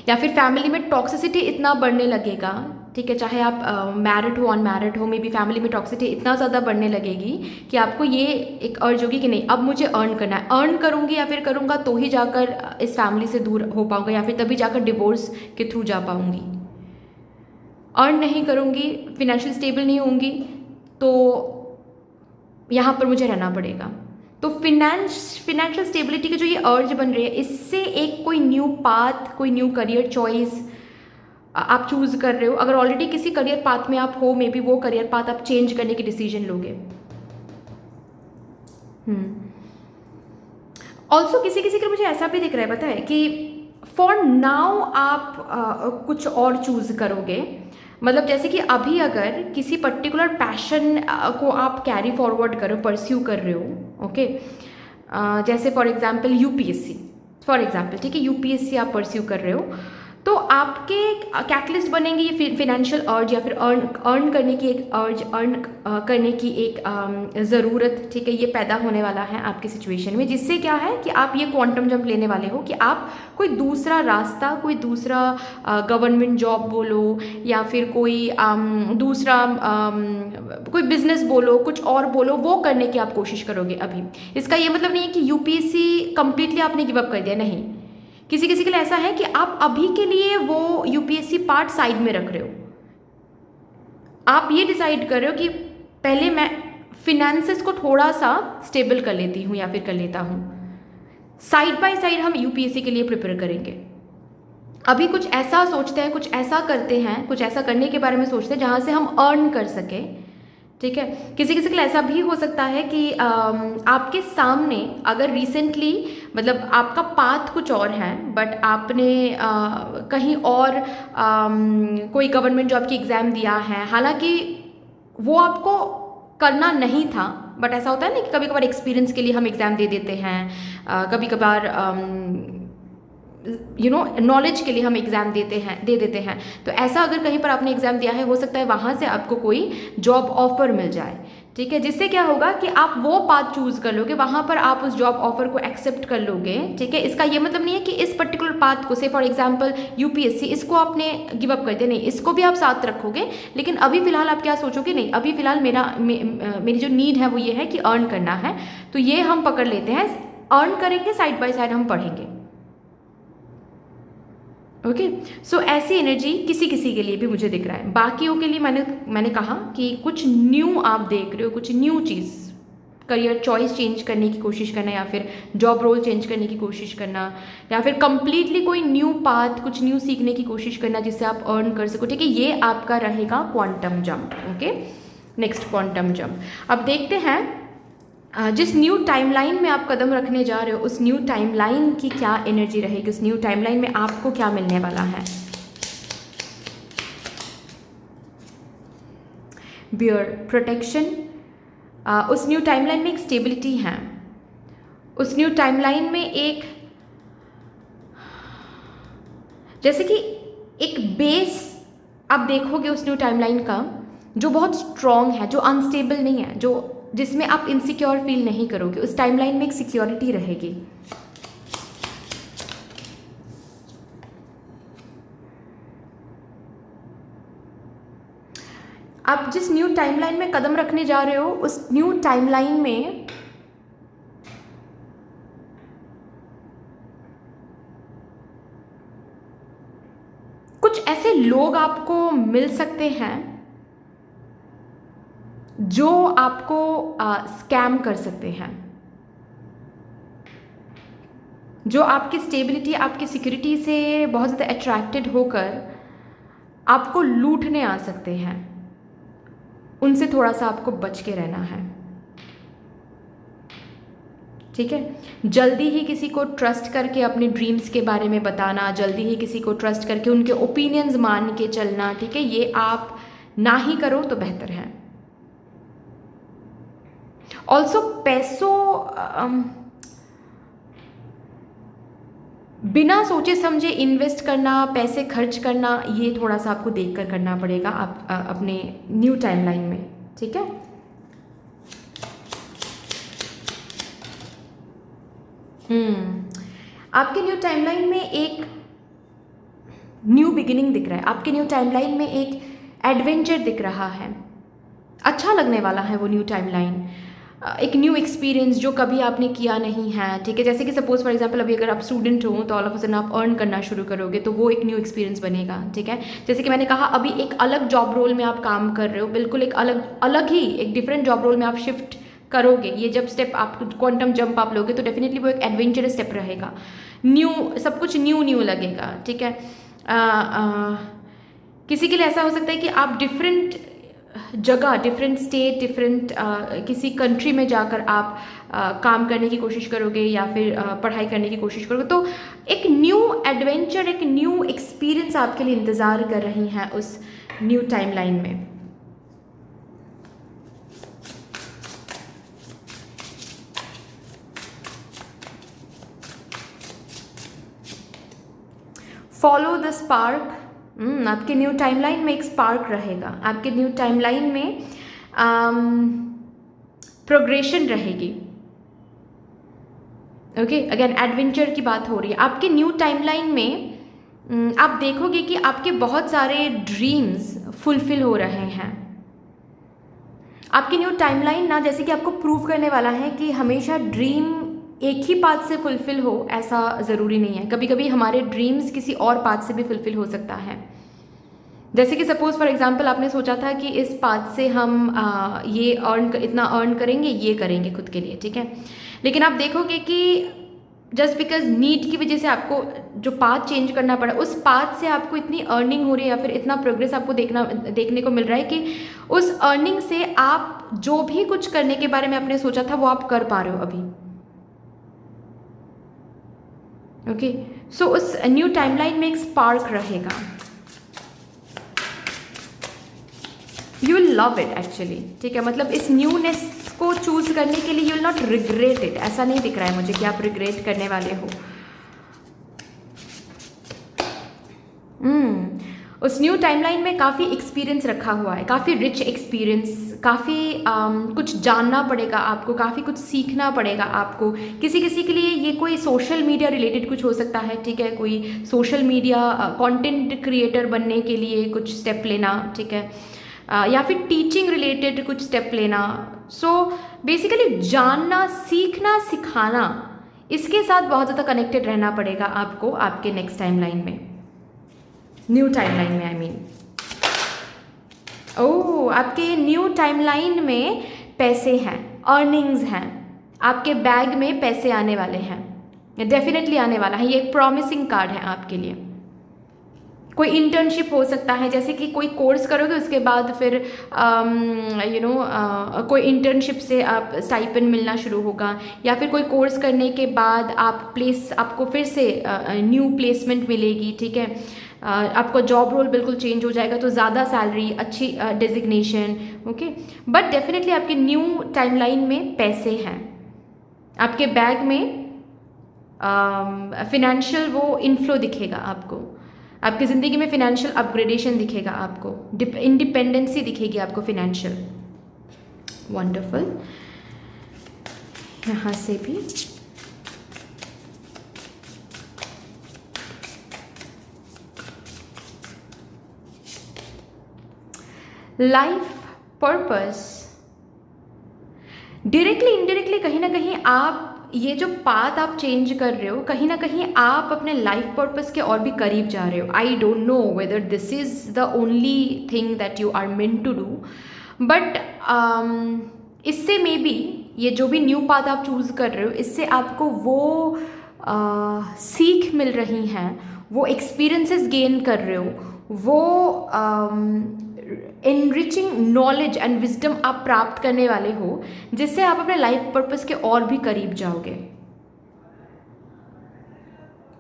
या फिर फैमिली में टॉक्सिसिटी इतना बढ़ने लगेगा, ठीक है, चाहे आप मैरिड हो अनमैरिड हो, मे बी फैमिली में टॉक्सिसिटी इतना ज़्यादा बढ़ने लगेगी कि आपको ये एक अर्ज होगी कि नहीं अब मुझे अर्न करना है, अर्न करूँगी या फिर करूँगा तो ही जाकर इस फैमिली से दूर हो पाऊँगा, या फिर तभी जाकर डिवोर्स के थ्रू जा पाऊँगी। अर्न नहीं करूँगी, फिनेंशियल स्टेबल नहीं होंगी, तो यहाँ पर मुझे रहना पड़ेगा। तो फिनेंशियल स्टेबिलिटी की जो ये अर्ज बन रही है, इससे एक कोई न्यू पाथ, कोई न्यू करियर चॉइस आप चूज़ कर रहे हो। अगर ऑलरेडी किसी करियर पाथ में आप हो, मे बी वो करियर पाथ आप चेंज करने की डिसीजन लोगे। ऑल्सो किसी किसी का मुझे ऐसा भी दिख रहा है, पता है, कि फॉर नाउ आप कुछ और चूज़ करोगे। मतलब जैसे कि अभी अगर किसी पर्टिकुलर पैशन को आप कैरी फॉरवर्ड करो, परस्यू कर रहे हो, ओके, जैसे for example UPSC, for example, ठीक है, यूपीएससी आप परस्यू कर रहे हो, तो आपके कैटलिस्ट बनेंगे ये फिनेंशियल अर्ज, या फिर अर्न करने की एक अर्ज, अर्न करने की एक ज़रूरत, ठीक है, ये पैदा होने वाला है आपकी सिचुएशन में, जिससे क्या है कि आप ये क्वांटम जंप लेने वाले हो कि आप कोई दूसरा रास्ता, कोई दूसरा गवर्नमेंट जॉब बोलो, या फिर कोई दूसरा कोई बिजनेस बोलो, कुछ और बोलो, वो करने की आप कोशिश करोगे अभी। इसका ये मतलब नहीं है कि यूपीएससी कंप्लीटली आपने गिव अप कर दिया, नहीं। किसी किसी के लिए ऐसा है कि आप अभी के लिए वो यूपीएससी पार्ट साइड में रख रहे हो। आप ये डिसाइड कर रहे हो कि पहले मैं फिनेंसेस को थोड़ा सा स्टेबल कर लेती हूँ, या फिर कर लेता हूँ, साइड बाय साइड हम यूपीएससी के लिए प्रिपेयर करेंगे। अभी कुछ ऐसा सोचते हैं, कुछ ऐसा करते हैं, कुछ ऐसा करने के बारे में सोचते हैं जहाँ से हम अर्न कर सकें, ठीक है। किसी किसी के लिए ऐसा भी हो सकता है कि आपके सामने अगर रिसेंटली, मतलब आपका पाथ कुछ और है, बट आपने कहीं और कोई गवर्नमेंट जॉब की एग्ज़ाम दिया है, हालांकि वो आपको करना नहीं था, बट ऐसा होता है ना कि कभी कभार एक्सपीरियंस के लिए हम एग्ज़ाम दे देते हैं, कभी कभार नॉलेज के लिए हम एग्ज़ाम दे देते हैं। तो ऐसा अगर कहीं पर आपने एग्ज़ाम दिया है, हो सकता है वहाँ से आपको कोई जॉब ऑफर मिल जाए, ठीक है, जिससे क्या होगा कि आप वो पाथ चूज़ कर लोगे, वहाँ पर आप उस जॉब ऑफर को एक्सेप्ट कर लोगे, ठीक है। इसका ये मतलब नहीं है कि इस पर्टिकुलर पाथ को, से फॉर एग्जांपल यूपीएससी, इसको आपने गिव अप कर दिया, नहीं, इसको भी आप साथ रखोगे, लेकिन अभी फ़िलहाल आप क्या सोचोगे, नहीं, अभी फ़िलहाल मेरी जो नीड है वो ये है कि अर्न करना है, तो ये हम पकड़ लेते हैं, अर्न करेंगे, साइड बाय साइड हम पढ़ेंगे, ओके। सो ऐसी एनर्जी किसी किसी के लिए भी मुझे दिख रहा है। बाकियों के लिए मैंने कहा कि कुछ न्यू आप देख रहे हो, कुछ न्यू चीज़, करियर चॉइस चेंज करने की कोशिश करना, या फिर जॉब रोल चेंज करने की कोशिश करना, या फिर कंप्लीटली कोई न्यू पाथ, कुछ न्यू सीखने की कोशिश करना जिससे आप अर्न कर सको, ठीक है। ये आपका रहेगा quantum jump, okay. Next quantum jump, अब देखते हैं जिस न्यू टाइमलाइन में आप कदम रखने जा रहे हो, उस न्यू टाइमलाइन की क्या एनर्जी रहेगी, उस न्यू टाइमलाइन में आपको क्या मिलने वाला है। बियर प्रोटेक्शन, उस न्यू टाइमलाइन में एक स्टेबिलिटी है, उस न्यू टाइमलाइन में एक, जैसे कि एक बेस आप देखोगे उस न्यू टाइमलाइन का, जो बहुत स्ट्रॉन्ग है, जो अनस्टेबल नहीं है, जो जिसमें आप इनसिक्योर फील नहीं करोगे। उस टाइमलाइन में एक सिक्योरिटी रहेगी। आप जिस न्यू टाइमलाइन में कदम रखने जा रहे हो, उस न्यू टाइमलाइन में कुछ ऐसे लोग आपको मिल सकते हैं जो आपको स्कैम कर सकते हैं, जो आपकी स्टेबिलिटी, आपकी सिक्योरिटी से बहुत ज़्यादा अट्रैक्टेड होकर आपको लूटने आ सकते हैं। उनसे थोड़ा सा आपको बच के रहना है, ठीक है। जल्दी ही किसी को ट्रस्ट करके अपने ड्रीम्स के बारे में बताना, जल्दी ही किसी को ट्रस्ट करके उनके ओपिनियंस मान के चलना, ठीक है, ये आप ना ही करो तो बेहतर है। ऑल्सो पैसों, बिना सोचे समझे इन्वेस्ट करना, पैसे खर्च करना, ये थोड़ा सा आपको देखकर करना पड़ेगा आप अपने न्यू टाइमलाइन में, ठीक है। आपके न्यू टाइमलाइन में एक न्यू बिगिनिंग दिख रहा है, आपके न्यू टाइमलाइन में एक एडवेंचर दिख रहा है, अच्छा लगने वाला है वो न्यू टाइमलाइन, एक न्यू एक्सपीरियंस जो कभी आपने किया नहीं है, ठीक है। जैसे कि सपोज फॉर एग्जांपल अभी अगर आप स्टूडेंट हो तो ऑल ऑफ अ सडन आप अर्न करना शुरू करोगे, तो वो एक न्यू एक्सपीरियंस बनेगा, ठीक है। जैसे कि मैंने कहा अभी एक अलग जॉब रोल में आप काम कर रहे हो, बिल्कुल एक अलग ही एक डिफरेंट जॉब रोल में आप शिफ्ट करोगे, ये जब स्टेप आप क्वांटम जंप आप लोगे तो डेफिनेटली वो एक एडवेंचरस स्टेप रहेगा, न्यू, सब कुछ न्यू न्यू लगेगा, ठीक है। किसी के लिए ऐसा हो सकता है कि आप डिफरेंट जगह, डिफरेंट स्टेट, डिफरेंट किसी कंट्री में जाकर आप काम करने की कोशिश करोगे या फिर पढ़ाई करने की कोशिश करोगे, तो एक न्यू एडवेंचर, एक न्यू एक्सपीरियंस आपके लिए इंतज़ार कर रही हैं उस न्यू टाइमलाइन में। Follow the spark. आपके न्यू टाइमलाइन में एक स्पार्क रहेगा, आपके न्यू टाइमलाइन में प्रोग्रेशन रहेगी। ओके, अगेन एडवेंचर की बात हो रही है आपके न्यू टाइमलाइन में। आप देखोगे कि आपके बहुत सारे ड्रीम्स फुलफिल हो रहे हैं। आपकी न्यू टाइमलाइन ना जैसे कि आपको प्रूव करने वाला है कि हमेशा ड्रीम एक ही पाथ से फुलफिल हो, ऐसा ज़रूरी नहीं है। कभी कभी हमारे ड्रीम्स किसी और पाथ से भी फुलफिल हो सकता है। जैसे कि सपोज़ फॉर एग्जांपल आपने सोचा था कि इस पाथ से हम ये इतना अर्न करेंगे, ये करेंगे खुद के लिए, ठीक है। लेकिन आप देखोगे कि जस्ट बिकॉज नीड की वजह से आपको जो पाथ चेंज करना पड़ा, उस पाथ से आपको इतनी अर्निंग हो रही है या फिर इतना प्रोग्रेस आपको देखने को मिल रहा है कि उस अर्निंग से आप जो भी कुछ करने के बारे में आपने सोचा था वो आप कर पा रहे हो अभी। ओके, सो उस न्यू टाइमलाइन में एक स्पार्क रहेगा। You will love it actually, ठीक है। मतलब इस न्यूनेस को चूज करने के लिए you will not regret it. ऐसा नहीं दिख रहा है मुझे कि आप रिग्रेट करने वाले हो। उस न्यू टाइमलाइन में काफ़ी एक्सपीरियंस रखा हुआ है, काफ़ी रिच एक्सपीरियंस, काफ़ी कुछ जानना पड़ेगा आपको, काफ़ी कुछ सीखना पड़ेगा आपको। किसी किसी के लिए ये कोई सोशल मीडिया रिलेटेड कुछ हो सकता है, ठीक है। कोई सोशल मीडिया कंटेंट क्रिएटर बनने के लिए कुछ स्टेप लेना, ठीक है। या फिर टीचिंग रिलेटेड कुछ स्टेप लेना। सो बेसिकली जानना, सीखना, सिखाना, इसके साथ बहुत ज़्यादा कनेक्टेड रहना पड़ेगा आपको आपके नेक्स्ट टाइमलाइन में, न्यू टाइमलाइन में आई मीन। ओह, आपके न्यू टाइमलाइन में पैसे हैं, अर्निंग्स हैं, आपके बैग में पैसे आने वाले हैं, डेफिनेटली आने वाला है। ये एक प्रॉमिसिंग कार्ड है आपके लिए। कोई इंटर्नशिप हो सकता है, जैसे कि कोई कोर्स करोगे उसके बाद फिर कोई इंटर्नशिप से आप स्टाइपेंड मिलना शुरू होगा, या फिर कोई कोर्स करने के बाद आपको फिर से न्यू प्लेसमेंट मिलेगी, ठीक है। आपका जॉब रोल बिल्कुल चेंज हो जाएगा, तो ज़्यादा सैलरी, अच्छी डेजिग्नेशन, ओके। बट डेफिनेटली आपके न्यू टाइमलाइन में पैसे हैं, आपके बैग में फिनेंशियल वो इन्फ्लो दिखेगा आपको, आपकी ज़िंदगी में फिनेंशियल अपग्रेडेशन दिखेगा आपको, इंडिपेंडेंसी दिखेगी आपको फिनेंशियल। वंडरफुल। यहाँ से भी लाइफ पर्पस, डायरेक्टली इनडायरेक्टली कहीं ना कहीं आप ये जो पाथ आप चेंज कर रहे हो, कहीं ना कहीं आप अपने लाइफ पर्पस के और भी करीब जा रहे हो। I don't know whether this is the only thing that you are meant to do, but इससे मे बी ये जो भी न्यू पाथ आप चूज़ कर रहे हो, इससे आपको वो सीख मिल रही हैं, वो एक्सपीरियंसेस गेन कर रहे हो, वो एनरिचिंग नॉलेज एंड विजडम आप प्राप्त करने वाले हो, जिससे आप अपने लाइफ पर्पस के और भी करीब जाओगे।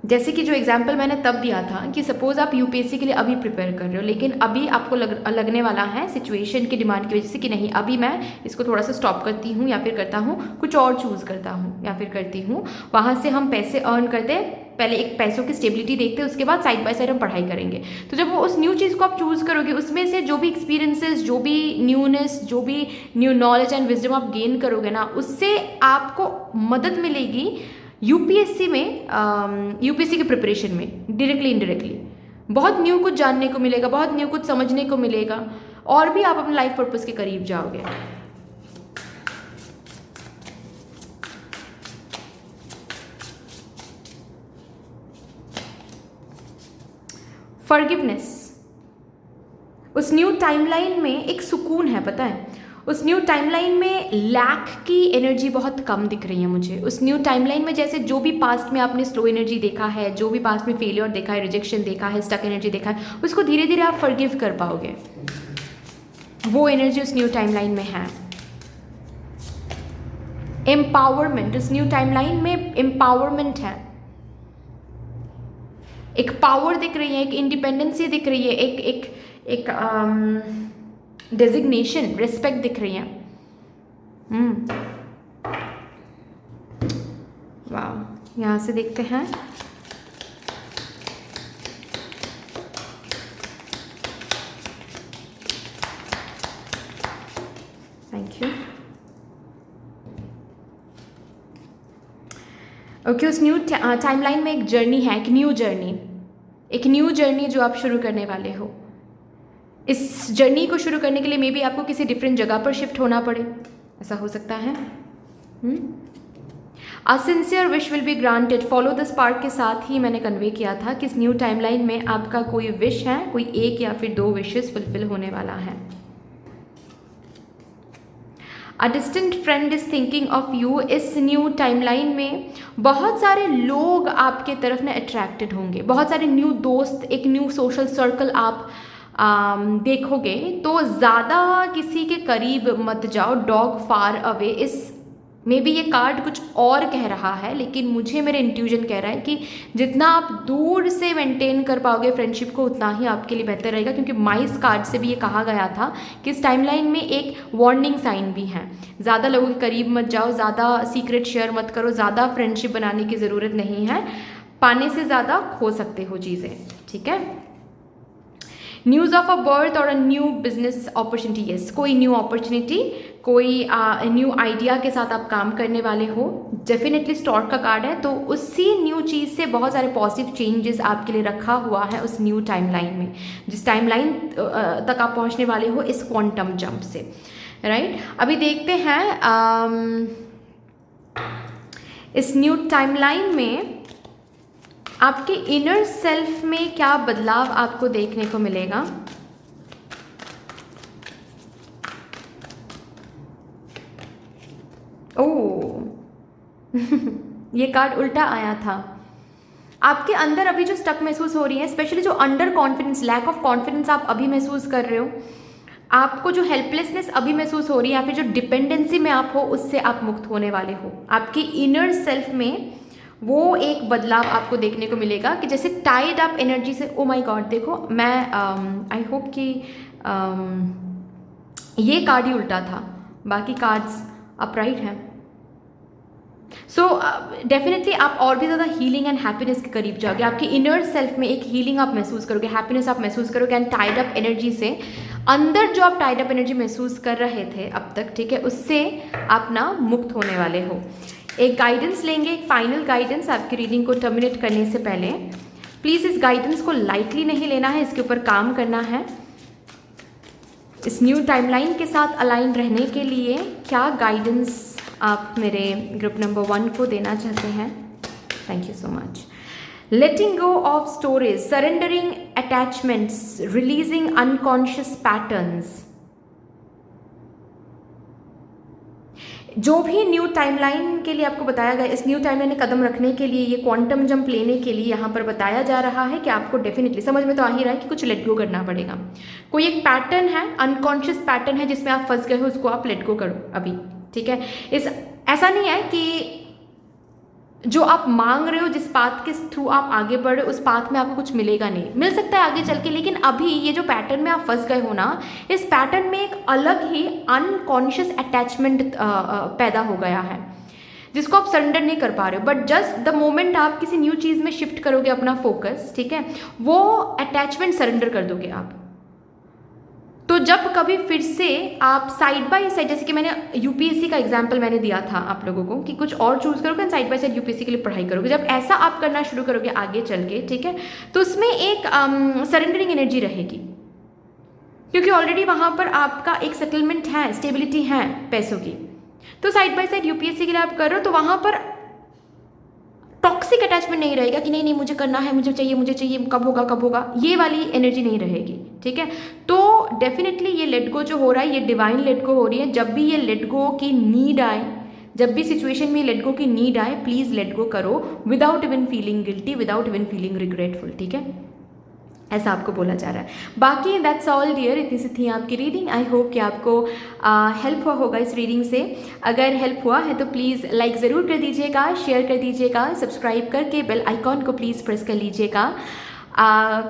जैसे कि जो एग्जाम्पल मैंने तब दिया था कि सपोज आप यूपीएससी के लिए अभी प्रिपेयर कर रहे हो, लेकिन अभी आपको लगने वाला है सिचुएशन की डिमांड की वजह से कि नहीं, अभी मैं इसको थोड़ा सा स्टॉप करती हूँ, या फिर करता हूँ कुछ और चूज़ करता हूँ, या फिर करती हूँ वहाँ से हम पैसे अर्न करते, पहले एक पैसों की स्टेबिलिटी देखते हैं, उसके बाद साइड बाय साइड हम पढ़ाई करेंगे। तो जब वो उस न्यू चीज़ को आप चूज़ करोगे, उसमें से जो भी एक्सपीरियंसेस, जो भी न्यूनेस, जो भी न्यू नॉलेज एंड विजडम आप गेन करोगे ना, उससे आपको मदद मिलेगी यूपीएससी में, यूपीएससी के प्रिपरेशन में, डायरेक्टली इनडायरेक्टली बहुत न्यू कुछ जानने को मिलेगा, बहुत न्यू कुछ समझने को मिलेगा, और भी आप अपने लाइफ पर्पस के करीब जाओगे। फॉरगिवनेस, उस न्यू टाइमलाइन में एक सुकून है, पता है, उस न्यू टाइमलाइन में लैक की एनर्जी बहुत कम दिख रही है मुझे। उस न्यू टाइमलाइन में जैसे जो भी पास्ट में आपने स्लो एनर्जी देखा है, जो भी पास्ट में फेलियर देखा है, रिजेक्शन देखा है, स्टक एनर्जी देखा है, उसको धीरे धीरे आप फॉरगिव कर पाओगे। वो एनर्जी उस न्यू टाइमलाइन में है। एम्पावरमेंट, उस न्यू टाइमलाइन में एम्पावरमेंट है, एक पावर दिख रही है, एक इंडिपेंडेंसी दिख रही है, एक डेजिग्नेशन, रिस्पेक्ट दिख रही है। वाह, यहाँ से देखते हैं। Thank you. ओके, उस न्यू टाइमलाइन में एक जर्नी है, एक न्यू जर्नी जो आप शुरू करने वाले हो। इस जर्नी को शुरू करने के लिए मे बी आपको किसी डिफरेंट जगह पर शिफ्ट होना पड़े, ऐसा हो सकता है। अ sincere wish will be granted, follow the spark के साथ ही मैंने कन्वे किया था कि इस न्यू टाइमलाइन में आपका कोई विश है, कोई एक या फिर 2 विशेस फुलफिल होने वाला है। A distant friend is thinking of you, इस न्यू टाइमलाइन में बहुत सारे लोग आपके तरफ में अट्रैक्टेड होंगे, बहुत सारे न्यू दोस्त, एक न्यू सोशल सर्कल आप देखोगे। तो ज़्यादा किसी के करीब मत जाओ, डॉग फार अवे। इस मे बी ये कार्ड कुछ और कह रहा है, लेकिन मुझे मेरे इंट्यूजन कह रहा है कि जितना आप दूर से मेंटेन कर पाओगे फ्रेंडशिप को, उतना ही आपके लिए बेहतर रहेगा। क्योंकि माइस कार्ड से भी ये कहा गया था कि इस टाइमलाइन में एक वार्निंग साइन भी है, ज़्यादा लोगों के करीब मत जाओ, ज़्यादा सीक्रेट शेयर मत करो, ज़्यादा फ्रेंडशिप बनाने की ज़रूरत नहीं है, पाने से ज़्यादा खो सकते हो चीज़ें, ठीक है। न्यूज़ ऑफ अ बर्थ और a new business opportunity, yes, कोई न्यू अपॉर्चुनिटी, कोई न्यू आइडिया के साथ आप काम करने वाले हो। डेफिनेटली स्टार्ट का कार्ड है, तो उसी न्यू चीज़ से बहुत सारे पॉजिटिव चेंजेस आपके लिए रखा हुआ है उस न्यू टाइमलाइन में, जिस टाइमलाइन तक आप पहुंचने वाले हो इस क्वांटम जंप से, राइट। अभी देखते हैं इस न्यू टाइमलाइन में आपके इनर सेल्फ में क्या बदलाव आपको देखने को मिलेगा। ओह ये कार्ड उल्टा आया था। आपके अंदर अभी जो स्टक महसूस हो रही है, स्पेशली जो under confidence, lack of confidence आप अभी महसूस कर रहे हो, आपको जो हेल्पलेसनेस अभी महसूस हो रही है या फिर जो डिपेंडेंसी में आप हो, उससे आप मुक्त होने वाले हो। आपके इनर सेल्फ में वो एक बदलाव आपको देखने को मिलेगा कि जैसे टाइड अप एनर्जी से, ओ माय गॉड, देखो मैं आई होप कि ये कार्ड ही उल्टा था, बाकी कार्ड्स अपराइट हैं। सो डेफिनेटली आप और भी ज़्यादा हीलिंग एंड हैप्पीनेस के करीब जाओगे। आपके इनर सेल्फ में एक हीलिंग आप महसूस करोगे, हैप्पीनेस आप महसूस करोगे, एंड टाइड अप एनर्जी से, अंदर जो आप टाइड अप एनर्जी महसूस कर रहे थे अब तक, ठीक है, उससे आप ना मुक्त होने वाले हो। एक गाइडेंस लेंगे, एक फाइनल गाइडेंस आपकी रीडिंग को टर्मिनेट करने से पहले। प्लीज़ इस गाइडेंस को लाइटली नहीं लेना है, इसके ऊपर काम करना है। इस न्यू टाइमलाइन के साथ अलाइन रहने के लिए क्या गाइडेंस आप मेरे ग्रुप नंबर 1 को देना चाहते हैं? Thank you so much. Letting go of storage, surrendering attachments, releasing unconscious patterns. जो भी न्यू टाइमलाइन के लिए आपको बताया गया, इस न्यू टाइमलाइन में कदम रखने के लिए, ये क्वांटम जंप लेने के लिए यहाँ पर बताया जा रहा है कि आपको डेफिनेटली समझ में तो आ ही रहा है कि कुछ लेट गो करना पड़ेगा। कोई एक पैटर्न है, अनकॉन्शियस पैटर्न है जिसमें आप फंस गए हो, उसको आप लेट गो करो अभी, ठीक है। ऐसा नहीं है कि जो आप मांग रहे हो, जिस पाथ के थ्रू आप आगे बढ़ रहे हो, उस पाथ में आपको कुछ मिलेगा नहीं, मिल सकता है आगे चल के, लेकिन अभी ये जो पैटर्न में आप फंस गए हो ना, इस पैटर्न में एक अलग ही अनकॉन्शियस अटैचमेंट पैदा हो गया है जिसको आप सरेंडर नहीं कर पा रहे हो। बट जस्ट द मोमेंट आप किसी न्यू चीज़ में शिफ्ट करोगे अपना फोकस, ठीक है, वो अटैचमेंट सरेंडर कर दोगे आप। तो जब कभी फिर से आप साइड बाय साइड, जैसे कि मैंने यूपीएससी का एग्जाम्पल मैंने दिया था आप लोगों को कि कुछ और चूज करोगे, साइड बाय साइड यूपीएससी के लिए पढ़ाई करोगे, जब ऐसा आप करना शुरू करोगे आगे चल के, ठीक है, तो उसमें एक सरेंडरिंग एनर्जी रहेगी, क्योंकि ऑलरेडी वहाँ पर आपका एक सेटलमेंट है, स्टेबिलिटी है पैसों की। तो साइड बाय साइड यूपीएससी के लिए आप कर रहे हो, तो वहाँ पर टॉक्सिक अटैचमेंट नहीं रहेगा कि नहीं नहीं मुझे करना है, मुझे चाहिए, कब होगा, ये वाली एनर्जी नहीं रहेगी, ठीक है। तो डेफिनेटली ये लेट गो जो हो रहा है, ये डिवाइन लेट गो हो रही है। जब भी ये लेट गो की नीड आए, जब भी सिचुएशन में लेट गो की नीड आए, प्लीज़ लेट गो करो without even feeling guilty, without even feeling regretful, ठीक है। ऐसा आपको बोला जा रहा है। बाकी दैट्स ऑल डियर, इतनी सी थी आपकी रीडिंग। आई होप कि आपको हेल्प हुआ होगा इस रीडिंग से। अगर हेल्प हुआ है तो प्लीज़ लाइक ज़रूर कर दीजिएगा, शेयर कर दीजिएगा, सब्सक्राइब करके बेल आइकॉन को प्लीज़ प्रेस कर लीजिएगा।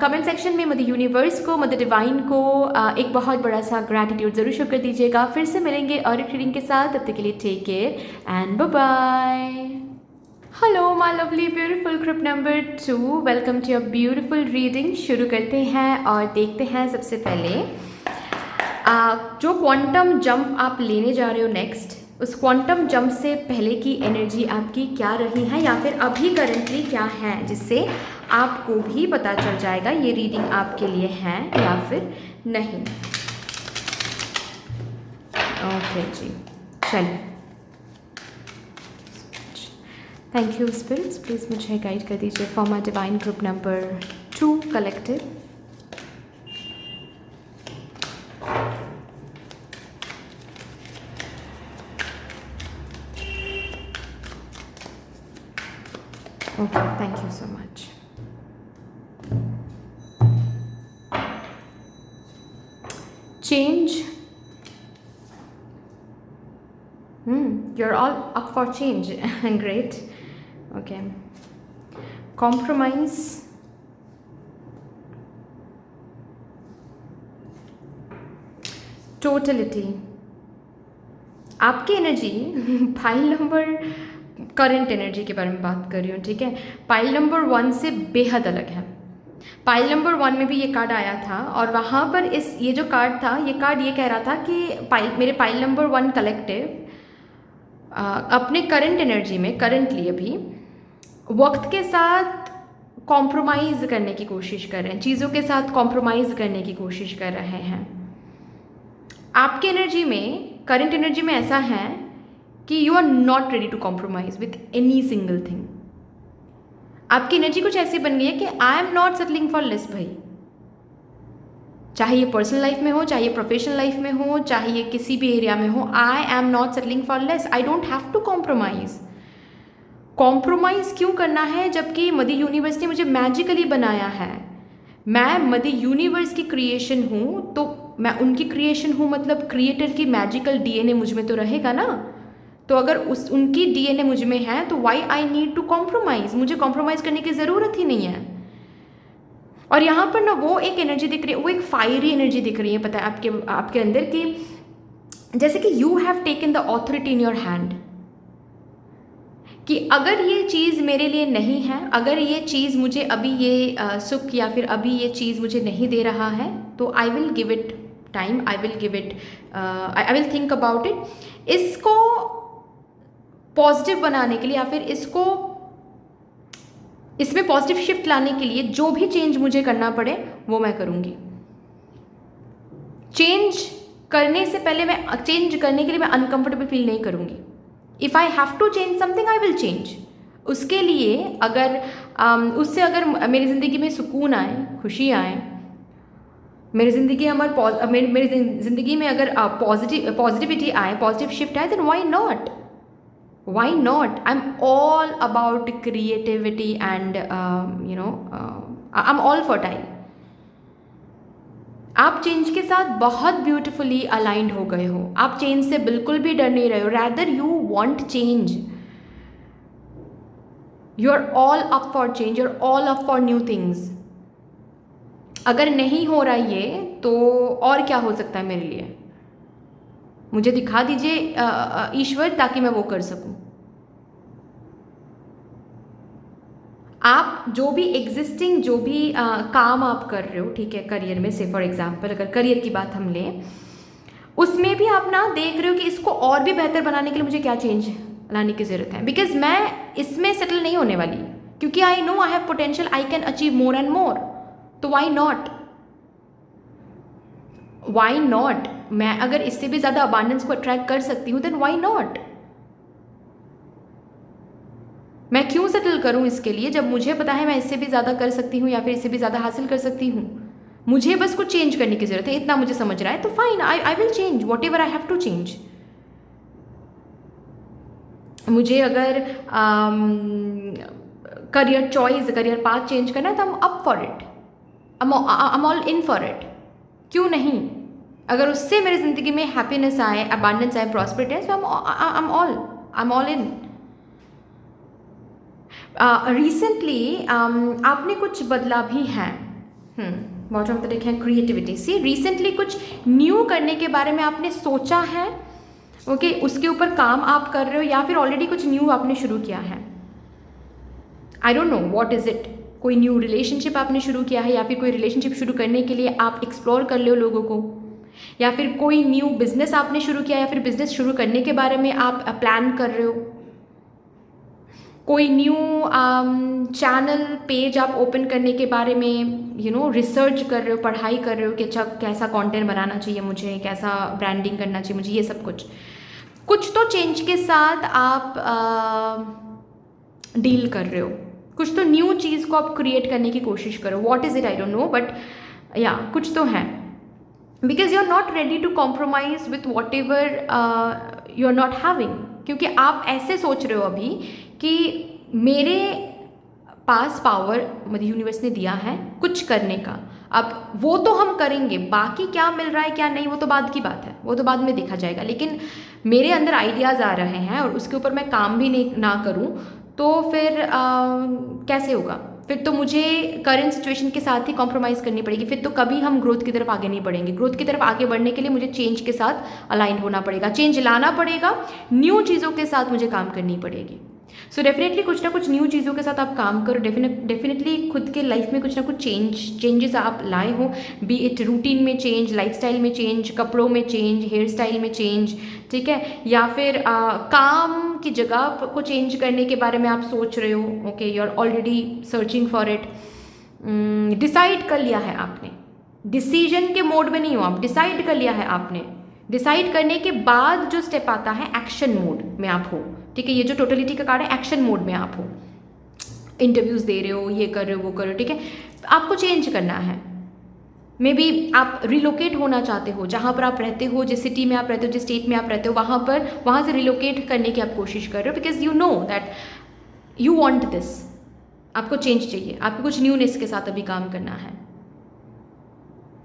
कमेंट सेक्शन में मदर यूनिवर्स को, मदर डिवाइन को एक बहुत बड़ा सा ग्रैटिट्यूड ज़रूर शो कर दीजिएगा। फिर से मिलेंगे और एक रीडिंग के साथ, तब तक के लिए take care and bye bye. Hello my lovely beautiful group number 2, welcome to your beautiful reading. शुरू करते हैं और देखते हैं सबसे पहले जो क्वांटम जंप आप लेने जा रहे हो नेक्स्ट, उस क्वांटम जंप से पहले की एनर्जी आपकी क्या रही है या फिर अभी करंटली क्या है, जिससे आपको भी पता चल जाएगा ये रीडिंग आपके लिए है या फिर नहीं। ओके जी, चलिए। थैंक यू स्पिरिट्स, प्लीज़ मुझे गाइड कर दीजिए for my divine group number 2 collective. Okay, thank you so much. Change, you're all up for change. Great. Okay. Compromise, totality. आपकी energy file number current energy के बारे में बात कर रही हूँ, ठीक है। पाइल नंबर 1 से बेहद अलग है। पाइल नंबर 1 में भी ये कार्ड आया था और वहाँ पर ये जो कार्ड था, ये कार्ड ये कह रहा था कि मेरे पाइल नंबर 1 कलेक्टिव अपने करंट एनर्जी में करंटली अभी वक्त के साथ कॉम्प्रोमाइज़ करने की कोशिश कर रहे हैं, चीज़ों के साथ कॉम्प्रोमाइज़ करने की कोशिश कर रहे हैं। आपकी एनर्जी में, करंट एनर्जी में ऐसा है कि you are not ready to compromise with any single thing. आपकी एनर्जी कुछ ऐसी बन गई है कि I am not settling for less भाई, चाहे ये पर्सनल लाइफ में हो, चाहे ये प्रोफेशनल लाइफ में हो, चाहे ये किसी भी एरिया में हो। I am not settling for less, I don't have to compromise. Compromise क्यों करना है जबकि मदर यूनिवर्स ने मुझे मैजिकली बनाया है। मैं मदर यूनिवर्स की क्रिएशन हूँ, तो मैं उनकी क्रिएशन हूँ, मतलब क्रिएटर की मैजिकल डीएनए मुझ में तो रहेगा ना। तो अगर उनकी डीएनए मुझ में है तो why I need to compromise, मुझे कॉम्प्रोमाइज़ करने की ज़रूरत ही नहीं है। और यहाँ पर ना वो एक एनर्जी दिख रही है, वो एक फायरी एनर्जी दिख रही है, पता है आपके अंदर की, जैसे कि you have taken the authority in your hand, कि अगर ये चीज़ मेरे लिए नहीं है, अगर ये चीज़ मुझे अभी ये सुख या फिर अभी ये चीज़ मुझे नहीं दे रहा है, तो I will give it time, I will think about it. इसको पॉजिटिव बनाने के लिए या फिर इसमें पॉजिटिव शिफ्ट लाने के लिए जो भी चेंज मुझे करना पड़े वो मैं करूँगी। चेंज करने के लिए मैं अनकंफर्टेबल फील नहीं करूँगी। If I have to change something I will change. उसके लिए अगर मेरी ज़िंदगी में सुकून आए, खुशी आए, मेरी ज़िंदगी मेरी ज़िंदगी में अगर पॉजिटिविटी आए, पॉजिटिव शिफ्ट आए, then why not. Why not? I'm all about creativity and I'm all fertile. आप चेंज के साथ बहुत ब्यूटिफुली अलाइंड हो गए हो। आप चेंज से बिल्कुल भी डर नहीं रहे हो, rather you want change. You are all up for change, you are all up for new things. अगर नहीं हो रहा ये तो और क्या हो सकता है मेरे लिए, मुझे दिखा दीजिए ईश्वर, ताकि मैं वो कर सकूं। आप जो भी काम आप कर रहे हो, ठीक है, करियर में, से फॉर एग्जांपल अगर करियर की बात हम लें, उसमें भी आप ना देख रहे हो कि इसको और भी बेहतर बनाने के लिए मुझे क्या चेंज लाने की ज़रूरत है। बिकॉज मैं इसमें सेटल नहीं होने वाली, क्योंकि I know I have potential, I can achieve more and more. तो वाई नॉट, वाई नॉट। मैं अगर इससे भी ज़्यादा अबांडेंस को अट्रैक्ट कर सकती हूँ, देन वाई नॉट। मैं क्यों सेटल करूं इसके लिए जब मुझे पता है मैं इससे भी ज़्यादा कर सकती हूँ या फिर इससे भी ज़्यादा हासिल कर सकती हूँ। मुझे बस कुछ चेंज करने की ज़रूरत है, इतना मुझे समझ रहा है, तो fine, I will change whatever I have to change. मुझे अगर career choice, career path change करना है तो I am up for it, I am all in for it. क्यों नहीं? अगर उससे मेरी ज़िंदगी में हैप्पीनेस आए, अबांडेंस आए, प्रॉस्पेरिटी आए, तो I am all in. Recently आपने कुछ बदला भी है। बॉटम पे देखें क्रिएटिविटी सी, रिसेंटली कुछ न्यू करने के बारे में आपने सोचा है, ओके उसके ऊपर काम आप कर रहे हो या फिर ऑलरेडी कुछ न्यू आपने शुरू किया है। आई don't know what is it. कोई न्यू रिलेशनशिप आपने शुरू किया है या फिर कोई रिलेशनशिप शुरू करने के लिए आप एक्सप्लोर कर रहे हो लोगों को, या फिर कोई न्यू बिजनेस आपने शुरू किया या फिर बिजनेस शुरू करने के बारे में आप प्लान कर रहे हो, कोई न्यू चैनल पेज आप ओपन करने के बारे में रिसर्च कर रहे हो, पढ़ाई कर रहे हो कि अच्छा कैसा कंटेंट बनाना चाहिए मुझे, कैसा ब्रांडिंग करना चाहिए मुझे, ये सब कुछ तो चेंज के साथ आप डील कर रहे हो, कुछ तो न्यू चीज़ को आप क्रिएट करने की कोशिश करो। What is it I don't know, but या कुछ तो है, because you are not ready to compromise with whatever you are not having. क्योंकि आप ऐसे सोच रहे हो अभी कि मेरे पास पावर मतलब यूनिवर्स ने दिया है कुछ करने का, अब वो तो हम करेंगे, बाकी क्या मिल रहा है क्या नहीं वो तो बाद की बात है, वो तो बाद में देखा जाएगा। लेकिन मेरे अंदर आइडियाज़ आ रहे हैं और उसके ऊपर मैं काम भी नहीं ना करूँ तो फिर कैसे होगा? फिर तो मुझे करंट सिचुएशन के साथ ही कॉम्प्रोमाइज़ करनी पड़ेगी, फिर तो कभी हम ग्रोथ की तरफ आगे नहीं बढ़ेंगे। ग्रोथ की तरफ आगे बढ़ने के लिए मुझे चेंज के साथ अलाइन होना पड़ेगा, चेंज लाना पड़ेगा, न्यू चीज़ों के साथ मुझे काम करनी पड़ेगी। सो डेफिनेटली कुछ ना कुछ न्यू चीज़ों के साथ आप काम करो, डेफिनेटली खुद के लाइफ में कुछ ना कुछ चेंजेस आप लाए हो, बी इट रूटीन में चेंज, लाइफस्टाइल में चेंज, कपड़ों में चेंज, हेयर स्टाइल में चेंज, ठीक है, या फिर काम की जगह को चेंज करने के बारे में आप सोच रहे हो, okay you are already searching for it. Decide कर लिया है आपने, डिसीजन के मोड में नहीं हो आप, डिसाइड कर लिया है आपने। डिसाइड करने के बाद जो स्टेप आता है एक्शन मोड में आप हो, ठीक है, ये जो टोटलिटी का कार्ड है एक्शन मोड में आप हो, इंटरव्यूज़ दे रहे हो, ये कर रहे हो, वो कर रहे हो, ठीक है, आपको चेंज करना है। मे बी आप रिलोकेट होना चाहते हो, जहाँ पर आप रहते हो, जिस सिटी में आप रहते हो, जिस स्टेट में आप रहते हो, वहाँ से रिलोकेट करने की आप कोशिश कर रहे हो, because you know that you want this, आपको चेंज चाहिए, आपको कुछ न्यूनेस के साथ अभी काम करना है,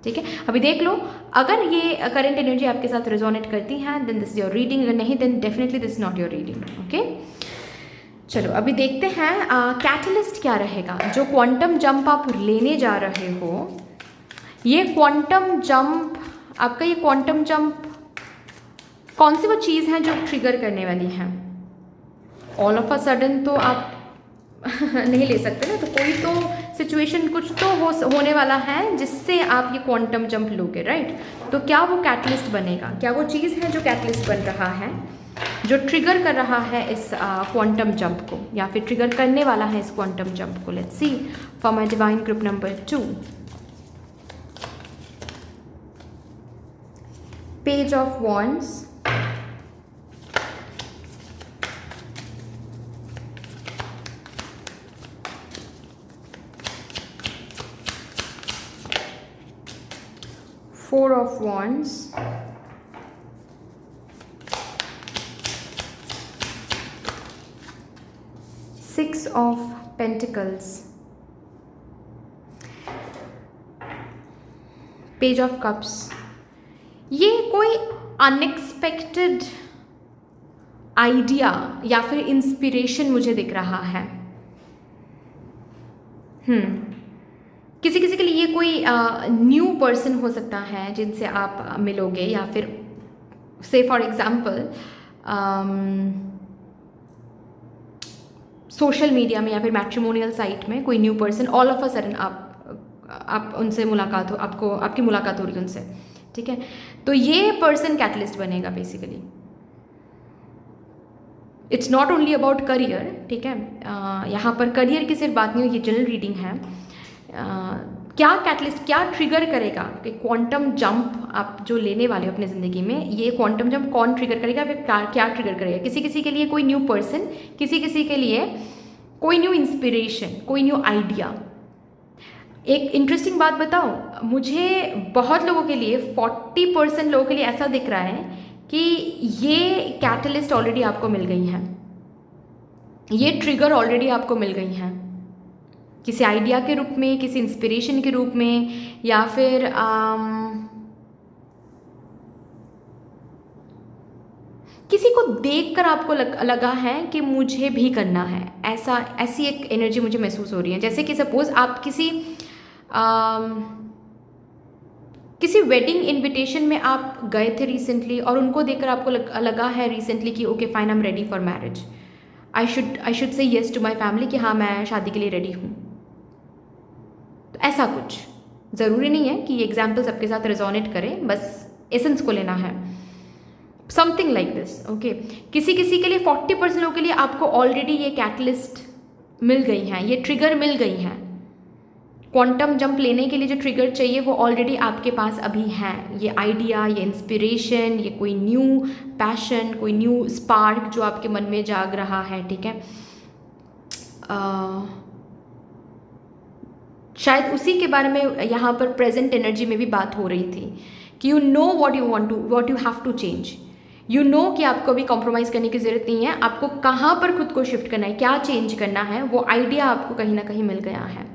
ठीक है। अभी देख लो, अगर ये करंट एनर्जी आपके साथ रेजोनेट करती है then this is your reading, अगर नहीं then definitely this is not your reading, okay. चलो अभी देखते हैं कैटलिस्ट क्या रहेगा। जो क्वांटम जंप आप लेने जा रहे हो, ये क्वांटम जंप, आपका ये क्वांटम जंप कौन सी वो चीज़ है जो ट्रिगर करने वाली है? ऑल ऑफ अ सडन तो आप नहीं ले सकते ना, तो कोई तो सिचुएशन कुछ तो होने वाला है जिससे आप ये क्वांटम जंप लोगे, राइट। तो क्या वो कैटलिस्ट बनेगा? क्या वो चीज़ है जो कैटलिस्ट बन रहा है, जो ट्रिगर कर रहा है इस क्वांटम जंप को, या फिर ट्रिगर करने वाला है इस क्वांटम जंप को? Let's see for my divine group number 2, page of wands, Four of Wands, Six of Pentacles, Page of Cups। ये कोई अनएक्सपेक्टेड आइडिया या फिर इंस्पिरेशन मुझे दिख रहा है। किसी किसी के लिए ये कोई न्यू पर्सन हो सकता है जिनसे आप मिलोगे, या फिर से फॉर एग्जांपल सोशल मीडिया में या फिर मैट्रिमोनियल साइट में कोई new person all of a sudden आप उनसे मुलाकात हो, आपकी मुलाकात हो रही है उनसे, ठीक है। तो ये पर्सन कैटलिस्ट बनेगा basically. It's not only about career, ठीक है, यहाँ पर करियर की सिर्फ बात नहीं हो, ये जनरल रीडिंग है। क्या कैटलिस्ट, क्या ट्रिगर करेगा कि क्वांटम जंप आप जो लेने वाले हो अपने ज़िंदगी में, ये क्वांटम जंप कौन ट्रिगर करेगा, फिर क्या ट्रिगर करेगा? किसी किसी के लिए कोई न्यू पर्सन, किसी किसी के लिए कोई न्यू इंस्पिरेशन, कोई न्यू आइडिया। एक इंटरेस्टिंग बात बताऊं, मुझे बहुत लोगों के लिए 40% लोगों के लिए ऐसा दिख रहा है कि ये कैटलिस्ट ऑलरेडी आपको मिल गई हैं, ये ट्रिगर ऑलरेडी आपको मिल गई हैं, किसी आइडिया के रूप में, किसी इंस्पिरेशन के रूप में, या फिर किसी को देखकर आपको लगा है कि मुझे भी करना है, ऐसी एक एनर्जी मुझे महसूस हो रही है। जैसे कि सपोज आप किसी वेडिंग इनविटेशन में आप गए थे रिसेंटली, और उनको देखकर आपको लगा है रिसेंटली कि okay fine, I am ready for marriage, I should say yes to my family कि हाँ मैं शादी के लिए रेडी हूँ। तो ऐसा कुछ ज़रूरी नहीं है कि ये एग्जाम्पल सबके साथ रेजोनेट करें, बस एसेंस को लेना है। Something like this, okay. किसी के लिए 40% लोगों के लिए आपको ऑलरेडी ये कैटलिस्ट मिल गई हैं, ये ट्रिगर मिल गई हैं। क्वांटम जंप लेने के लिए जो ट्रिगर चाहिए वो ऑलरेडी आपके पास अभी है। ये आइडिया, ये इंस्पिरेशन, ये कोई न्यू पैशन, कोई न्यू स्पार्क जो आपके मन में जाग रहा है, ठीक है। शायद उसी के बारे में यहाँ पर प्रेजेंट एनर्जी में भी बात हो रही थी कि you know what you have to change. You know कि आपको अभी कॉम्प्रोमाइज़ करने की ज़रूरत नहीं है, आपको कहाँ पर खुद को शिफ्ट करना है, क्या चेंज करना है, वो आइडिया आपको कहीं ना कहीं मिल गया है।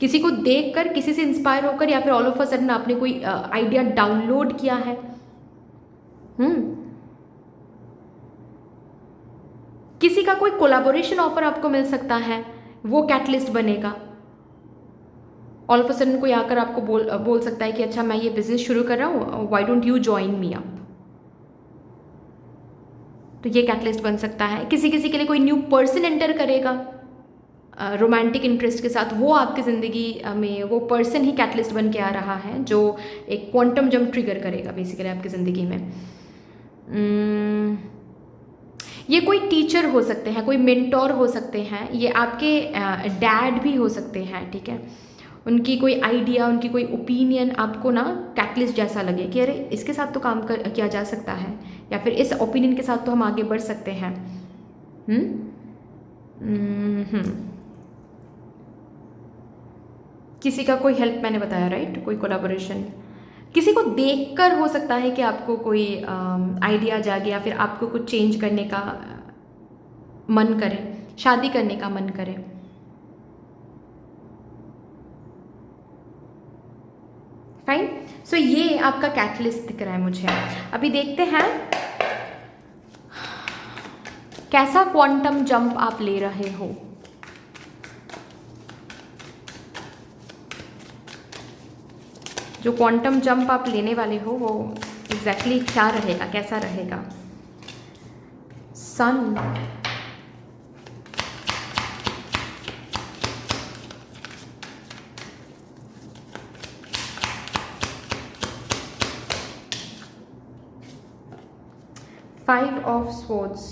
किसी को देखकर, किसी से इंस्पायर होकर, या फिर ऑल ऑफ अ सडन आपने कोई आइडिया डाउनलोड किया है। किसी का कोई कोलैबोरेशन ऑफर आपको मिल सकता है, वो कैटलिस्ट बनेगा। ऑल ऑफ अ सडन कोई आकर आपको बोल सकता है कि अच्छा मैं ये बिजनेस शुरू कर रहा हूँ, why don't you join me up. तो ये कैटलिस्ट बन सकता है। किसी के लिए कोई न्यू पर्सन एंटर करेगा रोमांटिक इंटरेस्ट के साथ, वो आपकी ज़िंदगी में वो पर्सन ही कैटलिस्ट बन के आ रहा है जो एक क्वांटम जंप ट्रिगर करेगा बेसिकली आपकी ज़िंदगी में। ये कोई टीचर हो सकते हैं, कोई मेंटोर हो सकते हैं, ये आपके डैड भी हो सकते हैं, ठीक है। उनकी कोई आइडिया, उनकी कोई ओपिनियन आपको ना कैटलिस्ट जैसा लगे कि अरे इसके साथ तो काम किया जा सकता है, या फिर इस ओपिनियन के साथ तो हम आगे बढ़ सकते हैं। किसी का कोई हेल्प, मैंने बताया राइट, कोई कोलैबोरेशन। किसी को देखकर हो सकता है कि आपको कोई आइडिया जागे, या फिर आपको कुछ चेंज करने का मन करे, शादी करने का मन करे। फाइन। सो ये आपका कैटलिस्ट दिख रहा है मुझे। अभी देखते हैं कैसा क्वांटम जंप आप ले रहे हो। जो क्वांटम जंप आप लेने वाले हो वो एग्जैक्टली क्या रहेगा, कैसा रहेगा। Sun, five of swords,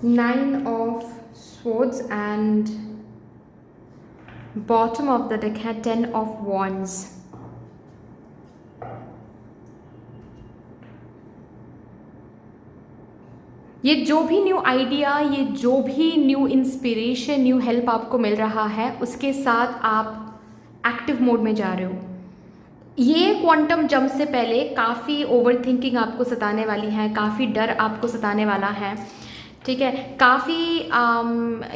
nine of swords, and bottom of the deck है 10 of wands। ये जो भी न्यू आइडिया, ये जो भी न्यू इंस्पिरेशन, न्यू हेल्प आपको मिल रहा है, उसके साथ आप एक्टिव मोड में जा रहे हो। ये क्वांटम जंप से पहले काफ़ी ओवर थिंकिंग आपको सताने वाली है, काफ़ी डर आपको सताने वाला है, ठीक है। काफ़ी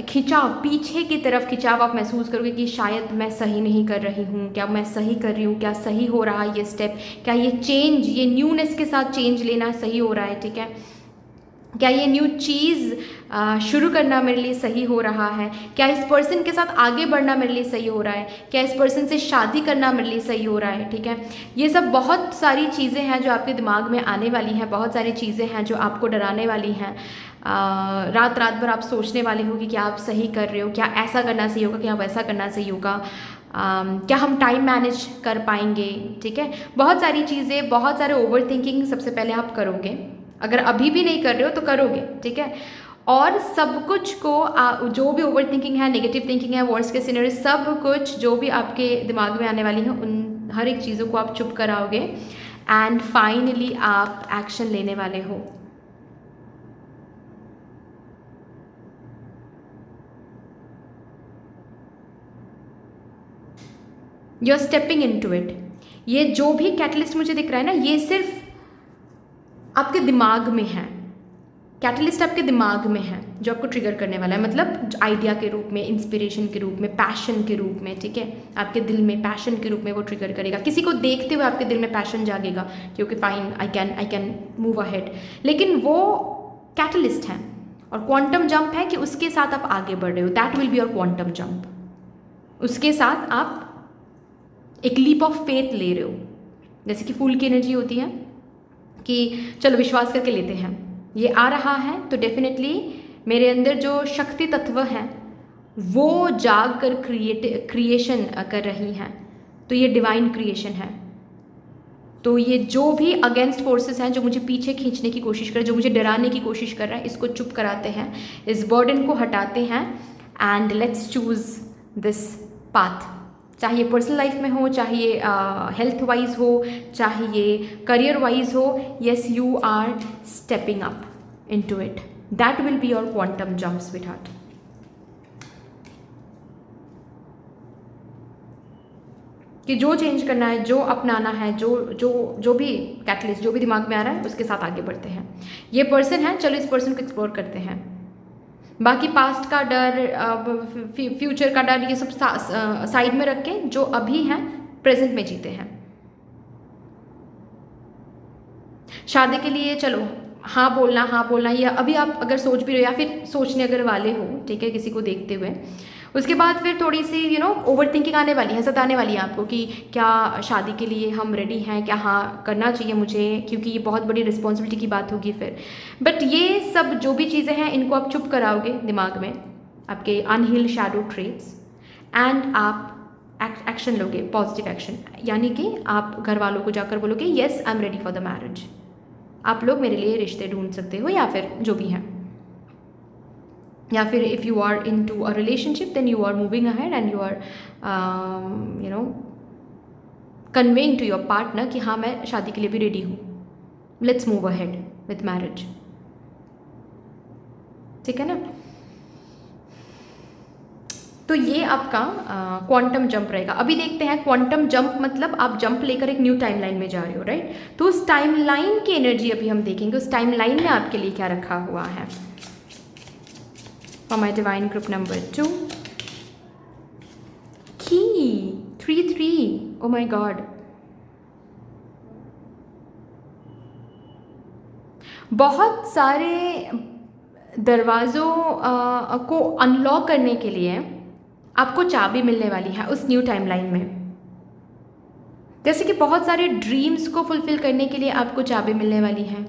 खिंचाव, पीछे की तरफ खिंचाव आप महसूस करोगे कि शायद मैं सही नहीं कर रही हूँ, क्या मैं सही कर रही हूँ, क्या सही हो रहा है ये स्टेप, क्या ये चेंज, ये न्यूनेस के साथ चेंज लेना सही हो रहा है, ठीक है। क्या ये न्यू चीज़ शुरू करना मेरे लिए सही हो रहा है, क्या इस पर्सन के साथ आगे बढ़ना मेरे लिए सही हो रहा है, क्या इस पर्सन से शादी करना मेरे लिए सही हो रहा है, ठीक है। ये सब बहुत सारी चीज़ें हैं जो आपके दिमाग में आने वाली हैं, बहुत सारी चीज़ें हैं जो आपको डराने वाली हैं। रात भर आप सोचने वाले हो कि क्या आप सही कर रहे हो, क्या ऐसा करना सही होगा, क्या वैसा करना सही होगा, क्या हम टाइम मैनेज कर पाएंगे, ठीक है। बहुत सारी चीज़ें, बहुत सारे ओवर थिंकिंग सबसे पहले आप करोगे, अगर अभी भी नहीं कर रहे हो तो करोगे, ठीक है। और सब कुछ को जो भी ओवर थिंकिंग है, नेगेटिव थिंकिंग है, वर्ड्स के सिनेरियो, सब कुछ जो भी आपके दिमाग में आने वाली हैं, उन हर एक चीज़ों को आप चुप कराओगे एंड फाइनली आप एक्शन लेने वाले हो। You are stepping into it. ये जो भी कैटलिस्ट मुझे दिख रहा है ना, ये सिर्फ आपके दिमाग में है। कैटलिस्ट आपके दिमाग में है जो आपको ट्रिगर करने वाला है, मतलब आइडिया के रूप में, इंस्पिरेशन के रूप में, पैशन के रूप में, ठीक है, आपके दिल में पैशन के रूप में वो ट्रिगर करेगा। किसी को देखते हुए आपके दिल में पैशन जागेगा क्योंकि fine, I can move ahead. लेकिन वो कैटलिस्ट है और क्वांटम जंप है कि उसके साथ आप आगे बढ़ रहे हो। That will be your quantum jump. उसके साथ आप एक लीप ऑफ फेथ ले रहे हो। जैसे कि फूल की एनर्जी होती है कि चलो विश्वास करके लेते हैं, ये आ रहा है तो डेफिनेटली मेरे अंदर जो शक्ति तत्व है वो जाग कर क्रिएशन कर रही हैं, तो ये डिवाइन क्रिएशन है। तो ये जो भी अगेंस्ट फोर्सेस हैं जो मुझे पीछे खींचने की कोशिश कर रहे हैं, जो मुझे डराने की कोशिश कर रहा है, इसको चुप कराते हैं, इस बर्डन को हटाते हैं and let's choose this path. चाहे ये पर्सनल लाइफ में हो, चाहे ये हेल्थ वाइज हो, चाहे ये करियर वाइज हो, yes you are stepping up into it. That will be your quantum jump sweetheart. कि जो चेंज करना है, जो अपनाना है, जो भी कैटलिस्ट जो भी दिमाग में आ रहा है उसके साथ आगे बढ़ते हैं। ये पर्सन है, चलो इस पर्सन को एक्सप्लोर करते हैं। बाकी पास्ट का डर, फ्यूचर का डर, ये सब साइड में रख के जो अभी हैं प्रेजेंट में जीते हैं। शादी के लिए चलो हाँ बोलना, या अभी आप अगर सोच भी रहे हो या फिर सोचने अगर वाले हो, ठीक है, किसी को देखते हुए, उसके बाद फिर थोड़ी सी ओवर थिंकिंग आने वाली है, सताने वाली है आपको कि क्या शादी के लिए हम रेडी हैं, क्या हाँ करना चाहिए मुझे, क्योंकि ये बहुत बड़ी रिस्पॉन्सिबिलिटी की बात होगी फिर। बट ये सब जो भी चीज़ें हैं इनको आप चुप कराओगे दिमाग में, आपके अनहील्ड शैडो ट्रेट्स, एंड आप एक्शन लोगे, पॉजिटिव एक्शन। यानी कि आप घर वालों को जाकर बोलोगे yes I am ready for the marriage. आप लोग मेरे लिए रिश्ते ढूंढ सकते हो या फिर जो भी हैं, या फिर if you are into a relationship then you are moving ahead and you are conveying to your partner कि हाँ मैं शादी के लिए भी रेडी हूँ, let's move ahead with marriage. ठीक है ना। तो ये आपका क्वांटम जंप रहेगा। अभी देखते हैं क्वांटम जंप मतलब आप जंप लेकर एक न्यू टाइमलाइन में जा रहे हो, राइट। तो उस टाइमलाइन की एनर्जी अभी हम देखेंगे, उस टाइमलाइन में आपके लिए क्या रखा हुआ है। For my divine group number 2, key 3-3, oh my god, बहुत सारे दरवाज़ों को अनलॉक करने के लिए आपको चाबी मिलने वाली है उस न्यू टाइमलाइन में। जैसे कि बहुत सारे ड्रीम्स को फुलफिल करने के लिए आपको चाबी मिलने वाली है।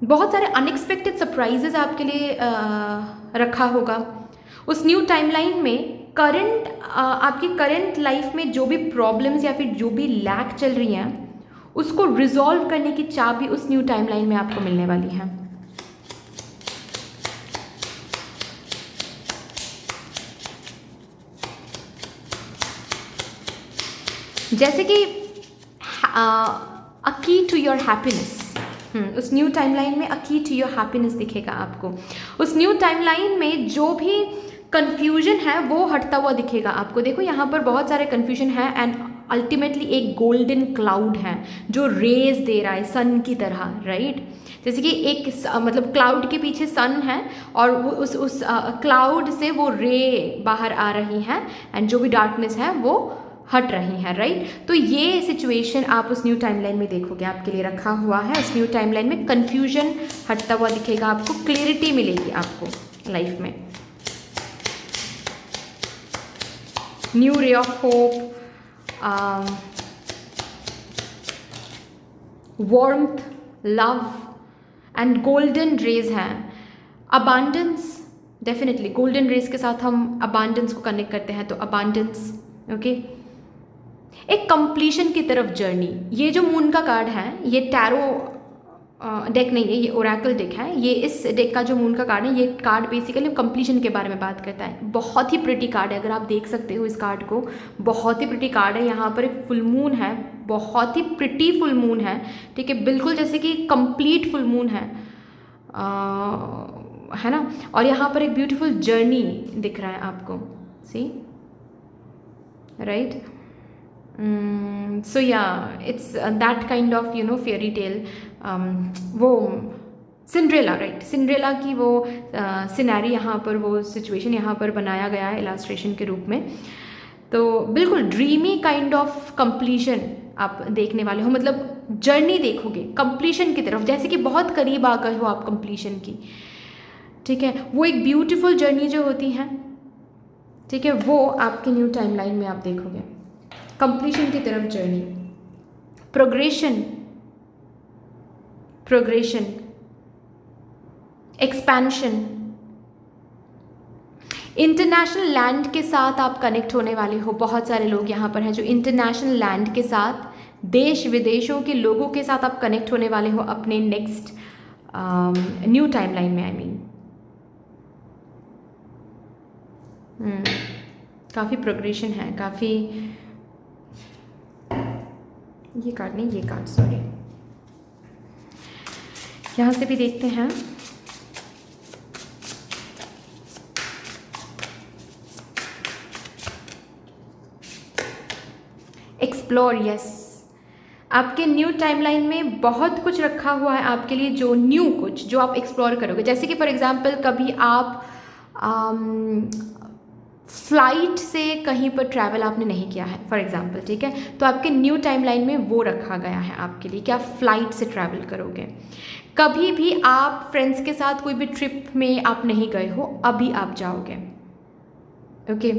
बहुत सारे अनएक्सपेक्टेड सरप्राइजेज आपके लिए रखा होगा उस न्यू टाइमलाइन में। आपकी करंट लाइफ में जो भी प्रॉब्लम्स या फिर जो भी लैक चल रही हैं उसको रिजॉल्व करने की चाबी उस न्यू टाइमलाइन में आपको मिलने वाली है। जैसे कि अ की टू योर हैप्पीनेस, उस न्यू टाइमलाइन में अ की टू योर हैप्पीनेस दिखेगा आपको। उस न्यू टाइमलाइन में जो भी कन्फ्यूजन है वो हटता हुआ दिखेगा आपको। देखो यहाँ पर बहुत सारे कन्फ्यूजन है एंड अल्टीमेटली एक गोल्डन क्लाउड है जो रेज दे रहा है सन की तरह, राइट। जैसे कि एक मतलब क्लाउड के पीछे सन है और वो उस क्लाउड से वो रे बाहर आ रही हैं एंड जो भी डार्कनेस है वो हट रही हैं, राइट। तो ये सिचुएशन आप उस न्यू टाइमलाइन में देखोगे, आपके लिए रखा हुआ है। उस न्यू टाइमलाइन में कन्फ्यूजन हटता हुआ दिखेगा आपको, क्लैरिटी मिलेगी आपको लाइफ में। New ray of hope, warmth, love and golden rays हैं। अबांडेंस, डेफिनेटली गोल्डन रेज के साथ हम अबांडेंस को कनेक्ट करते हैं, तो अबांडेंस, ओके। एक कंप्लीशन की तरफ जर्नी। ये जो मून का कार्ड है ये टैरो डेक नहीं है, ये ओरेकल डेक है। ये इस डेक का जो मून का कार्ड है, ये कार्ड बेसिकली कंप्लीशन के बारे में बात करता है। बहुत ही प्रिटी कार्ड है, अगर आप देख सकते हो इस कार्ड को, बहुत ही प्रिटी कार्ड है। यहाँ पर एक फुल मून है, बहुत ही प्रिटी फुल मून है, ठीक है, बिल्कुल जैसे कि कंप्लीट फुल मून है ना। और यहाँ पर एक ब्यूटीफुल जर्नी दिख रहा है आपको, सी right. So yeah it's that kind of fairy tale. वो सिंड्रेला, राइट, सिंड्रेला की वो सिनेरी यहाँ पर, वो सिचुएशन यहाँ पर बनाया गया है इलास्ट्रेशन के रूप में। तो बिल्कुल ड्रीमी काइंड ऑफ कंप्लीशन आप देखने वाले हो, मतलब जर्नी देखोगे कंप्लीशन की तरफ, जैसे कि बहुत करीब आ गए हो आप कंप्लीशन की, ठीक है। वो एक ब्यूटीफुल जर्नी जो होती है, ठीक है, वो आपके न्यू टाइमलाइन में आप देखोगे, कंप्लीशन की तरफ journey, progression, expansion, international land के साथ आप कनेक्ट होने वाले हो। बहुत सारे लोग यहाँ पर हैं जो इंटरनेशनल लैंड के साथ, देश विदेशों के लोगों के साथ आप कनेक्ट होने वाले हो अपने नेक्स्ट न्यू टाइमलाइन में, आई मीन काफ़ी प्रोग्रेशन है, काफ़ी, ये कार्ड नहीं, ये कार्ड सॉरी, यहाँ से भी देखते हैं। एक्सप्लोर, यस, आपके न्यू टाइमलाइन में बहुत कुछ रखा हुआ है आपके लिए, जो न्यू कुछ जो आप एक्सप्लोर करोगे। जैसे कि फॉर एग्जांपल कभी आप फ्लाइट से कहीं पर ट्रैवल आपने नहीं किया है फॉर एग्जांपल, ठीक है, तो आपके न्यू टाइमलाइन में वो रखा गया है आपके लिए कि आप फ्लाइट से ट्रैवल करोगे। कभी भी आप फ्रेंड्स के साथ कोई भी ट्रिप में आप नहीं गए हो, अभी आप जाओगे, ओके।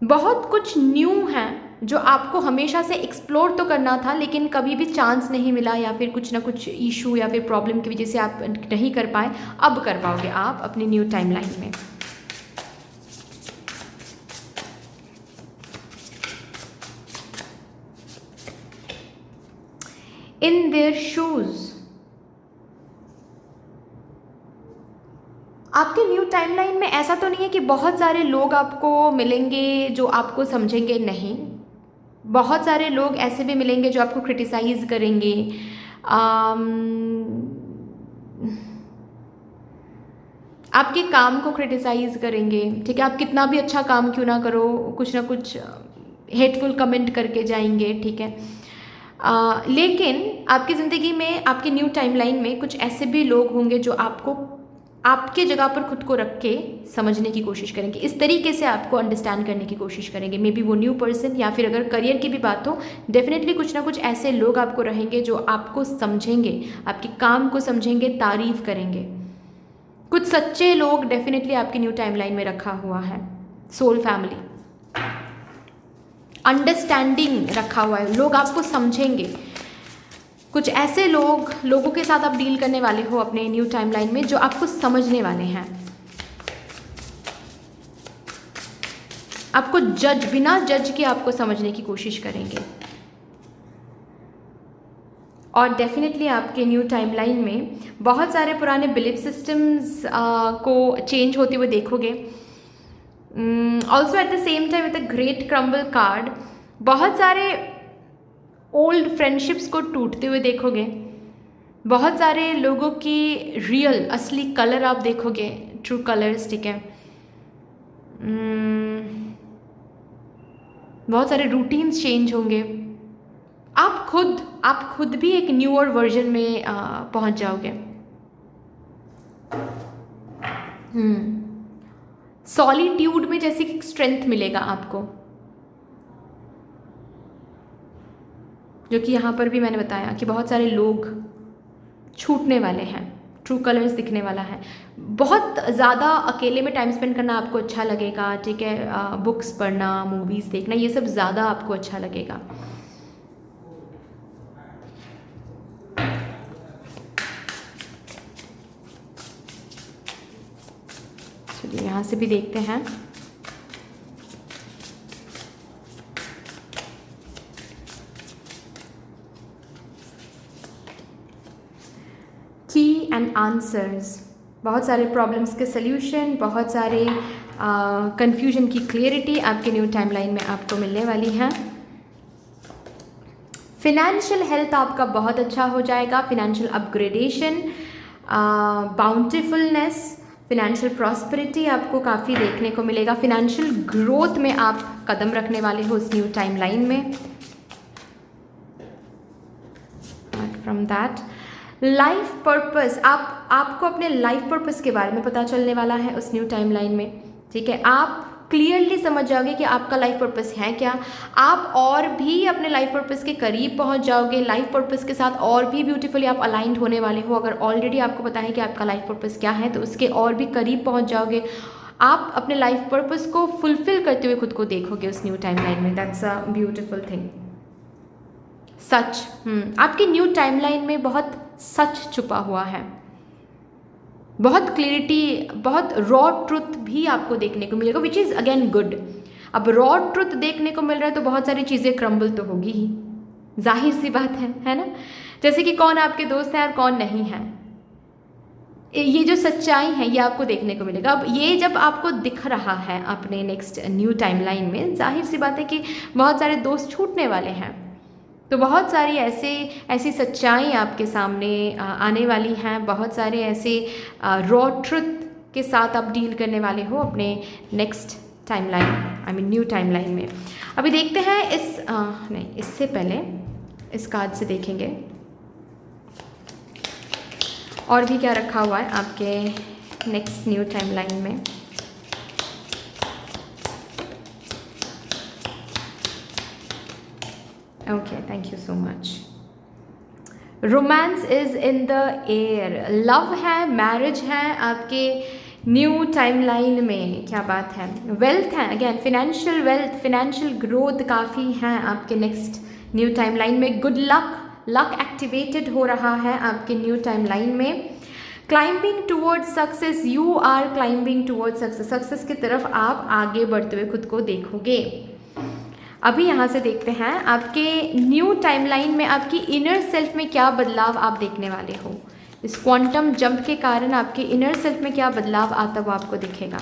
बहुत कुछ न्यू है जो आपको हमेशा से एक्सप्लोर तो करना था, लेकिन कभी भी चांस नहीं मिला, या फिर कुछ ना कुछ इशू या फिर प्रॉब्लम की वजह से आप नहीं कर पाए, अब कर पाओगे आप अपनी न्यू टाइमलाइन में। इन देयर शूज, आपके न्यू टाइमलाइन में ऐसा तो नहीं है कि बहुत सारे लोग आपको मिलेंगे जो आपको समझेंगे, नहीं, बहुत सारे लोग ऐसे भी मिलेंगे जो आपको क्रिटिसाइज़ करेंगे, आपके काम को क्रिटिसाइज़ करेंगे, ठीक है, आप कितना भी अच्छा काम क्यों ना करो, कुछ ना कुछ हेटफुल कमेंट करके जाएंगे, ठीक है। लेकिन आपकी ज़िंदगी में, आपके न्यू टाइमलाइन में कुछ ऐसे भी लोग होंगे जो आपको आपके जगह पर खुद को रख के समझने की कोशिश करेंगे, इस तरीके से आपको अंडरस्टैंड करने की कोशिश करेंगे। मे बी वो न्यू पर्सन, या फिर अगर करियर की भी बात हो, डेफिनेटली कुछ ना कुछ ऐसे लोग आपको रहेंगे जो आपको समझेंगे, आपके काम को समझेंगे, तारीफ करेंगे। कुछ सच्चे लोग डेफिनेटली आपकी न्यू टाइमलाइन में रखा हुआ है, सोल फैमिली, अंडरस्टैंडिंग रखा हुआ है, लोग आपको समझेंगे। कुछ ऐसे लोगों के साथ आप डील करने वाले हो अपने न्यू टाइमलाइन में जो आपको समझने वाले हैं, आपको बिना जज के आपको समझने की कोशिश करेंगे। और डेफिनेटली आपके न्यू टाइमलाइन में बहुत सारे पुराने बिलीफ सिस्टम्स को चेंज होते हुए देखोगे। Also at the same time with the great crumble card, बहुत सारे ओल्ड फ्रेंडशिप्स को टूटते हुए देखोगे, बहुत सारे लोगों की रियल असली कलर आप देखोगे, ट्रू कलर्स, ठीक है। बहुत सारे रूटीन्स चेंज होंगे, आप खुद भी एक न्यूअर वर्जन में पहुंच जाओगे। सॉलिट्यूड में जैसे कि स्ट्रेंथ मिलेगा आपको, जो कि यहाँ पर भी मैंने बताया कि बहुत सारे लोग छूटने वाले हैं, ट्रू कलर्स दिखने वाला है। बहुत ज़्यादा अकेले में टाइम स्पेंड करना आपको अच्छा लगेगा, ठीक है, बुक्स पढ़ना, मूवीज़ देखना, ये सब ज़्यादा आपको अच्छा लगेगा। चलिए यहाँ से भी देखते हैं। एंड आंसर्स, बहुत सारे प्रॉब्लम्स के सल्यूशन, बहुत सारे कंफ्यूजन की क्लियरिटी आपके न्यू टाइमलाइन में आपको मिलने वाली है। फिनेंशियल हेल्थ आपका बहुत अच्छा हो जाएगा, फिनेंशियल अपग्रेडेशन, बाउंटीफुलनेस, फिनेंशियल प्रॉस्पेरिटी आपको काफ़ी देखने को मिलेगा। फिनेंशियल ग्रोथ में आप कदम रखने वाले हो इस न्यू टाइमलाइन में। फ्रॉम दैट लाइफ पर्पस, आपको अपने लाइफ पर्पस के बारे में पता चलने वाला है उस न्यू टाइमलाइन में, ठीक है। आप क्लियरली समझ जाओगे कि आपका लाइफ पर्पस है क्या। आप और भी अपने लाइफ पर्पस के करीब पहुंच जाओगे, लाइफ पर्पस के साथ और भी ब्यूटीफुली आप अलाइंड होने वाले हो। अगर ऑलरेडी आपको पता है कि आपका लाइफ पर्पस क्या है तो उसके और भी करीब पहुंच जाओगे। आप अपने लाइफ पर्पस को फुलफिल करते हुए खुद को देखोगे उस न्यू टाइमलाइन में। That's a beautiful thing. Such, आपकी न्यू टाइमलाइन में बहुत सच छुपा हुआ है, बहुत क्लियरिटी, बहुत रॉ ट्रुथ भी आपको देखने को मिलेगा, विच इज़ अगेन गुड। अब रॉ ट्रुथ देखने को मिल रहा है तो बहुत सारी चीज़ें क्रम्बल तो होगी ही, जाहिर सी बात है ना। जैसे कि कौन आपके दोस्त हैं और कौन नहीं है, ये जो सच्चाई है ये आपको देखने को मिलेगा। अब ये जब आपको दिख रहा है अपने नेक्स्ट न्यू टाइमलाइन में, जाहिर सी बात है कि बहुत सारे दोस्त छूटने वाले हैं। तो बहुत सारी ऐसी सच्चाई आपके सामने आने वाली हैं, बहुत सारे ऐसे रॉ ट्रुथ के साथ आप डील करने वाले हो अपने next timeline, I mean new timeline में। अभी देखते हैं नहीं, इससे पहले इस कार्ड से देखेंगे और भी क्या रखा हुआ है आपके नेक्स्ट न्यू टाइमलाइन में। Okay, thank you so much. Romance is in the air, love है, मैरिज है आपके न्यू टाइमलाइन में। क्या बात है। वेल्थ है, again financial wealth, financial growth काफ़ी है आपके नेक्स्ट न्यू टाइमलाइन में। गुड लक, लक एक्टिवेटेड हो रहा है आपके न्यू टाइमलाइन में। Climbing towards success, you are climbing towards success, success की तरफ आप आगे बढ़ते हुए खुद को देखोगे। अभी यहाँ से देखते हैं आपके न्यू टाइमलाइन में आपकी इनर सेल्फ में क्या बदलाव आप देखने वाले हो। इस क्वांटम जंप के कारण आपके इनर सेल्फ में क्या बदलाव आता हुआ आपको दिखेगा।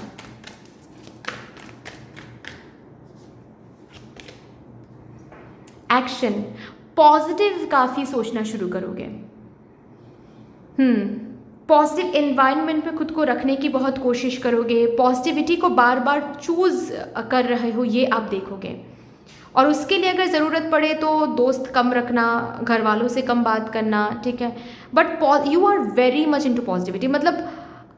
एक्शन, पॉजिटिव काफ़ी सोचना शुरू करोगे। पॉजिटिव एनवायरनमेंट में खुद को रखने की बहुत कोशिश करोगे, पॉजिटिविटी को बार बार चूज़ कर रहे हो ये आप देखोगे। और उसके लिए अगर ज़रूरत पड़े तो दोस्त कम रखना, घर वालों से कम बात करना, ठीक है। But you are very much into positivity. मतलब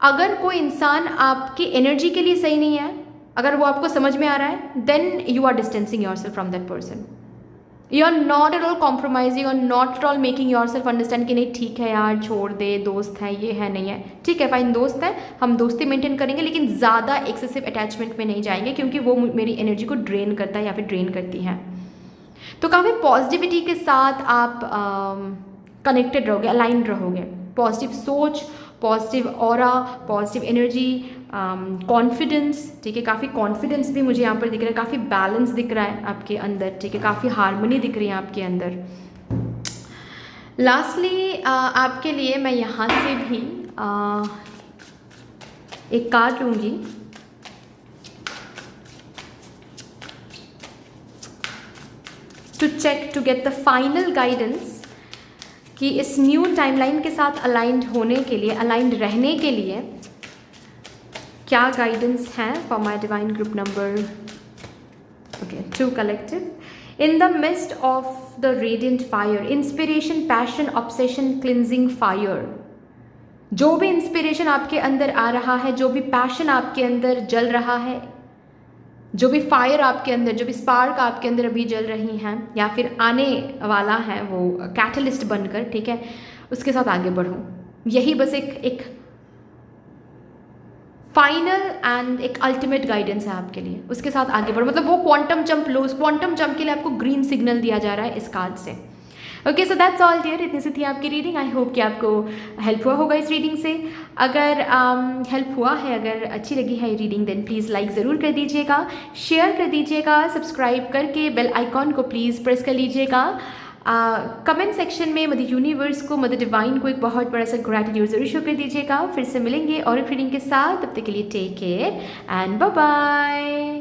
अगर कोई इंसान आपकी एनर्जी के लिए सही नहीं है, अगर वो आपको समझ में आ रहा है, then you are distancing yourself from that person. You are not at all compromising और not at all making yourself understand कि नहीं ठीक है यार, छोड़ दे, दोस्त है, ये है नहीं है, ठीक है फाइन, दोस्त है, हम दोस्ती मेंटेन करेंगे, लेकिन ज़्यादा एक्सेसिव अटैचमेंट में नहीं जाएंगे क्योंकि वो मेरी एनर्जी को ड्रेन करता है या फिर ड्रेन करती है। तो काफ़ी पॉजिटिविटी के साथ आप कनेक्टेड रहोगे, अलाइंड रहोगे। पॉजिटिव सोच, positive aura, positive energy, confidence, ठीक है। काफ़ी कॉन्फिडेंस भी मुझे यहाँ पर दिख रहा है, काफ़ी बैलेंस दिख रहा है आपके अंदर, ठीक है। काफ़ी हार्मनी दिख रही है आपके अंदर। लास्टली आपके लिए मैं यहाँ से भी एक कार्ड लूँगी। To check, to get the final guidance कि इस न्यू टाइमलाइन के साथ अलाइंड होने के लिए, अलाइंड रहने के लिए क्या गाइडेंस है for my divine group number 2 collective. In the mist of the radiant fire, inspiration, passion, obsession, cleansing fire. जो भी इंस्पिरेशन आपके अंदर आ रहा है, जो भी पैशन आपके अंदर जल रहा है, जो भी फायर आपके अंदर, जो भी स्पार्क आपके अंदर अभी जल रही हैं या फिर आने वाला है वो कैटलिस्ट बनकर, ठीक है, उसके साथ आगे बढ़ो। यही बस एक फाइनल एंड एक अल्टीमेट गाइडेंस है आपके लिए, उसके साथ आगे बढ़ो। मतलब वो क्वांटम जंप लो, उस क्वांटम जंप के लिए आपको ग्रीन सिग्नल दिया जा रहा है इस कार्ड से। Okay, so that's all dear, इतनी सी थी आपकी रीडिंग। आई होप कि आपको हेल्प हुआ होगा इस रीडिंग से। अगर हेल्प हुआ है, अगर अच्छी लगी है रीडिंग, देन प्लीज़ लाइक ज़रूर कर दीजिएगा, शेयर कर दीजिएगा, सब्सक्राइब करके बेल आइकॉन को प्लीज़ प्रेस कर लीजिएगा। कमेंट सेक्शन में मदर यूनिवर्स को, मदर डिवाइन को एक बहुत बड़ा सा ग्रैटिट्यूड ज़रूर शो कर दीजिएगा। फिर से मिलेंगे और एक रीडिंग के साथ, तब तक के लिए take care and bye bye.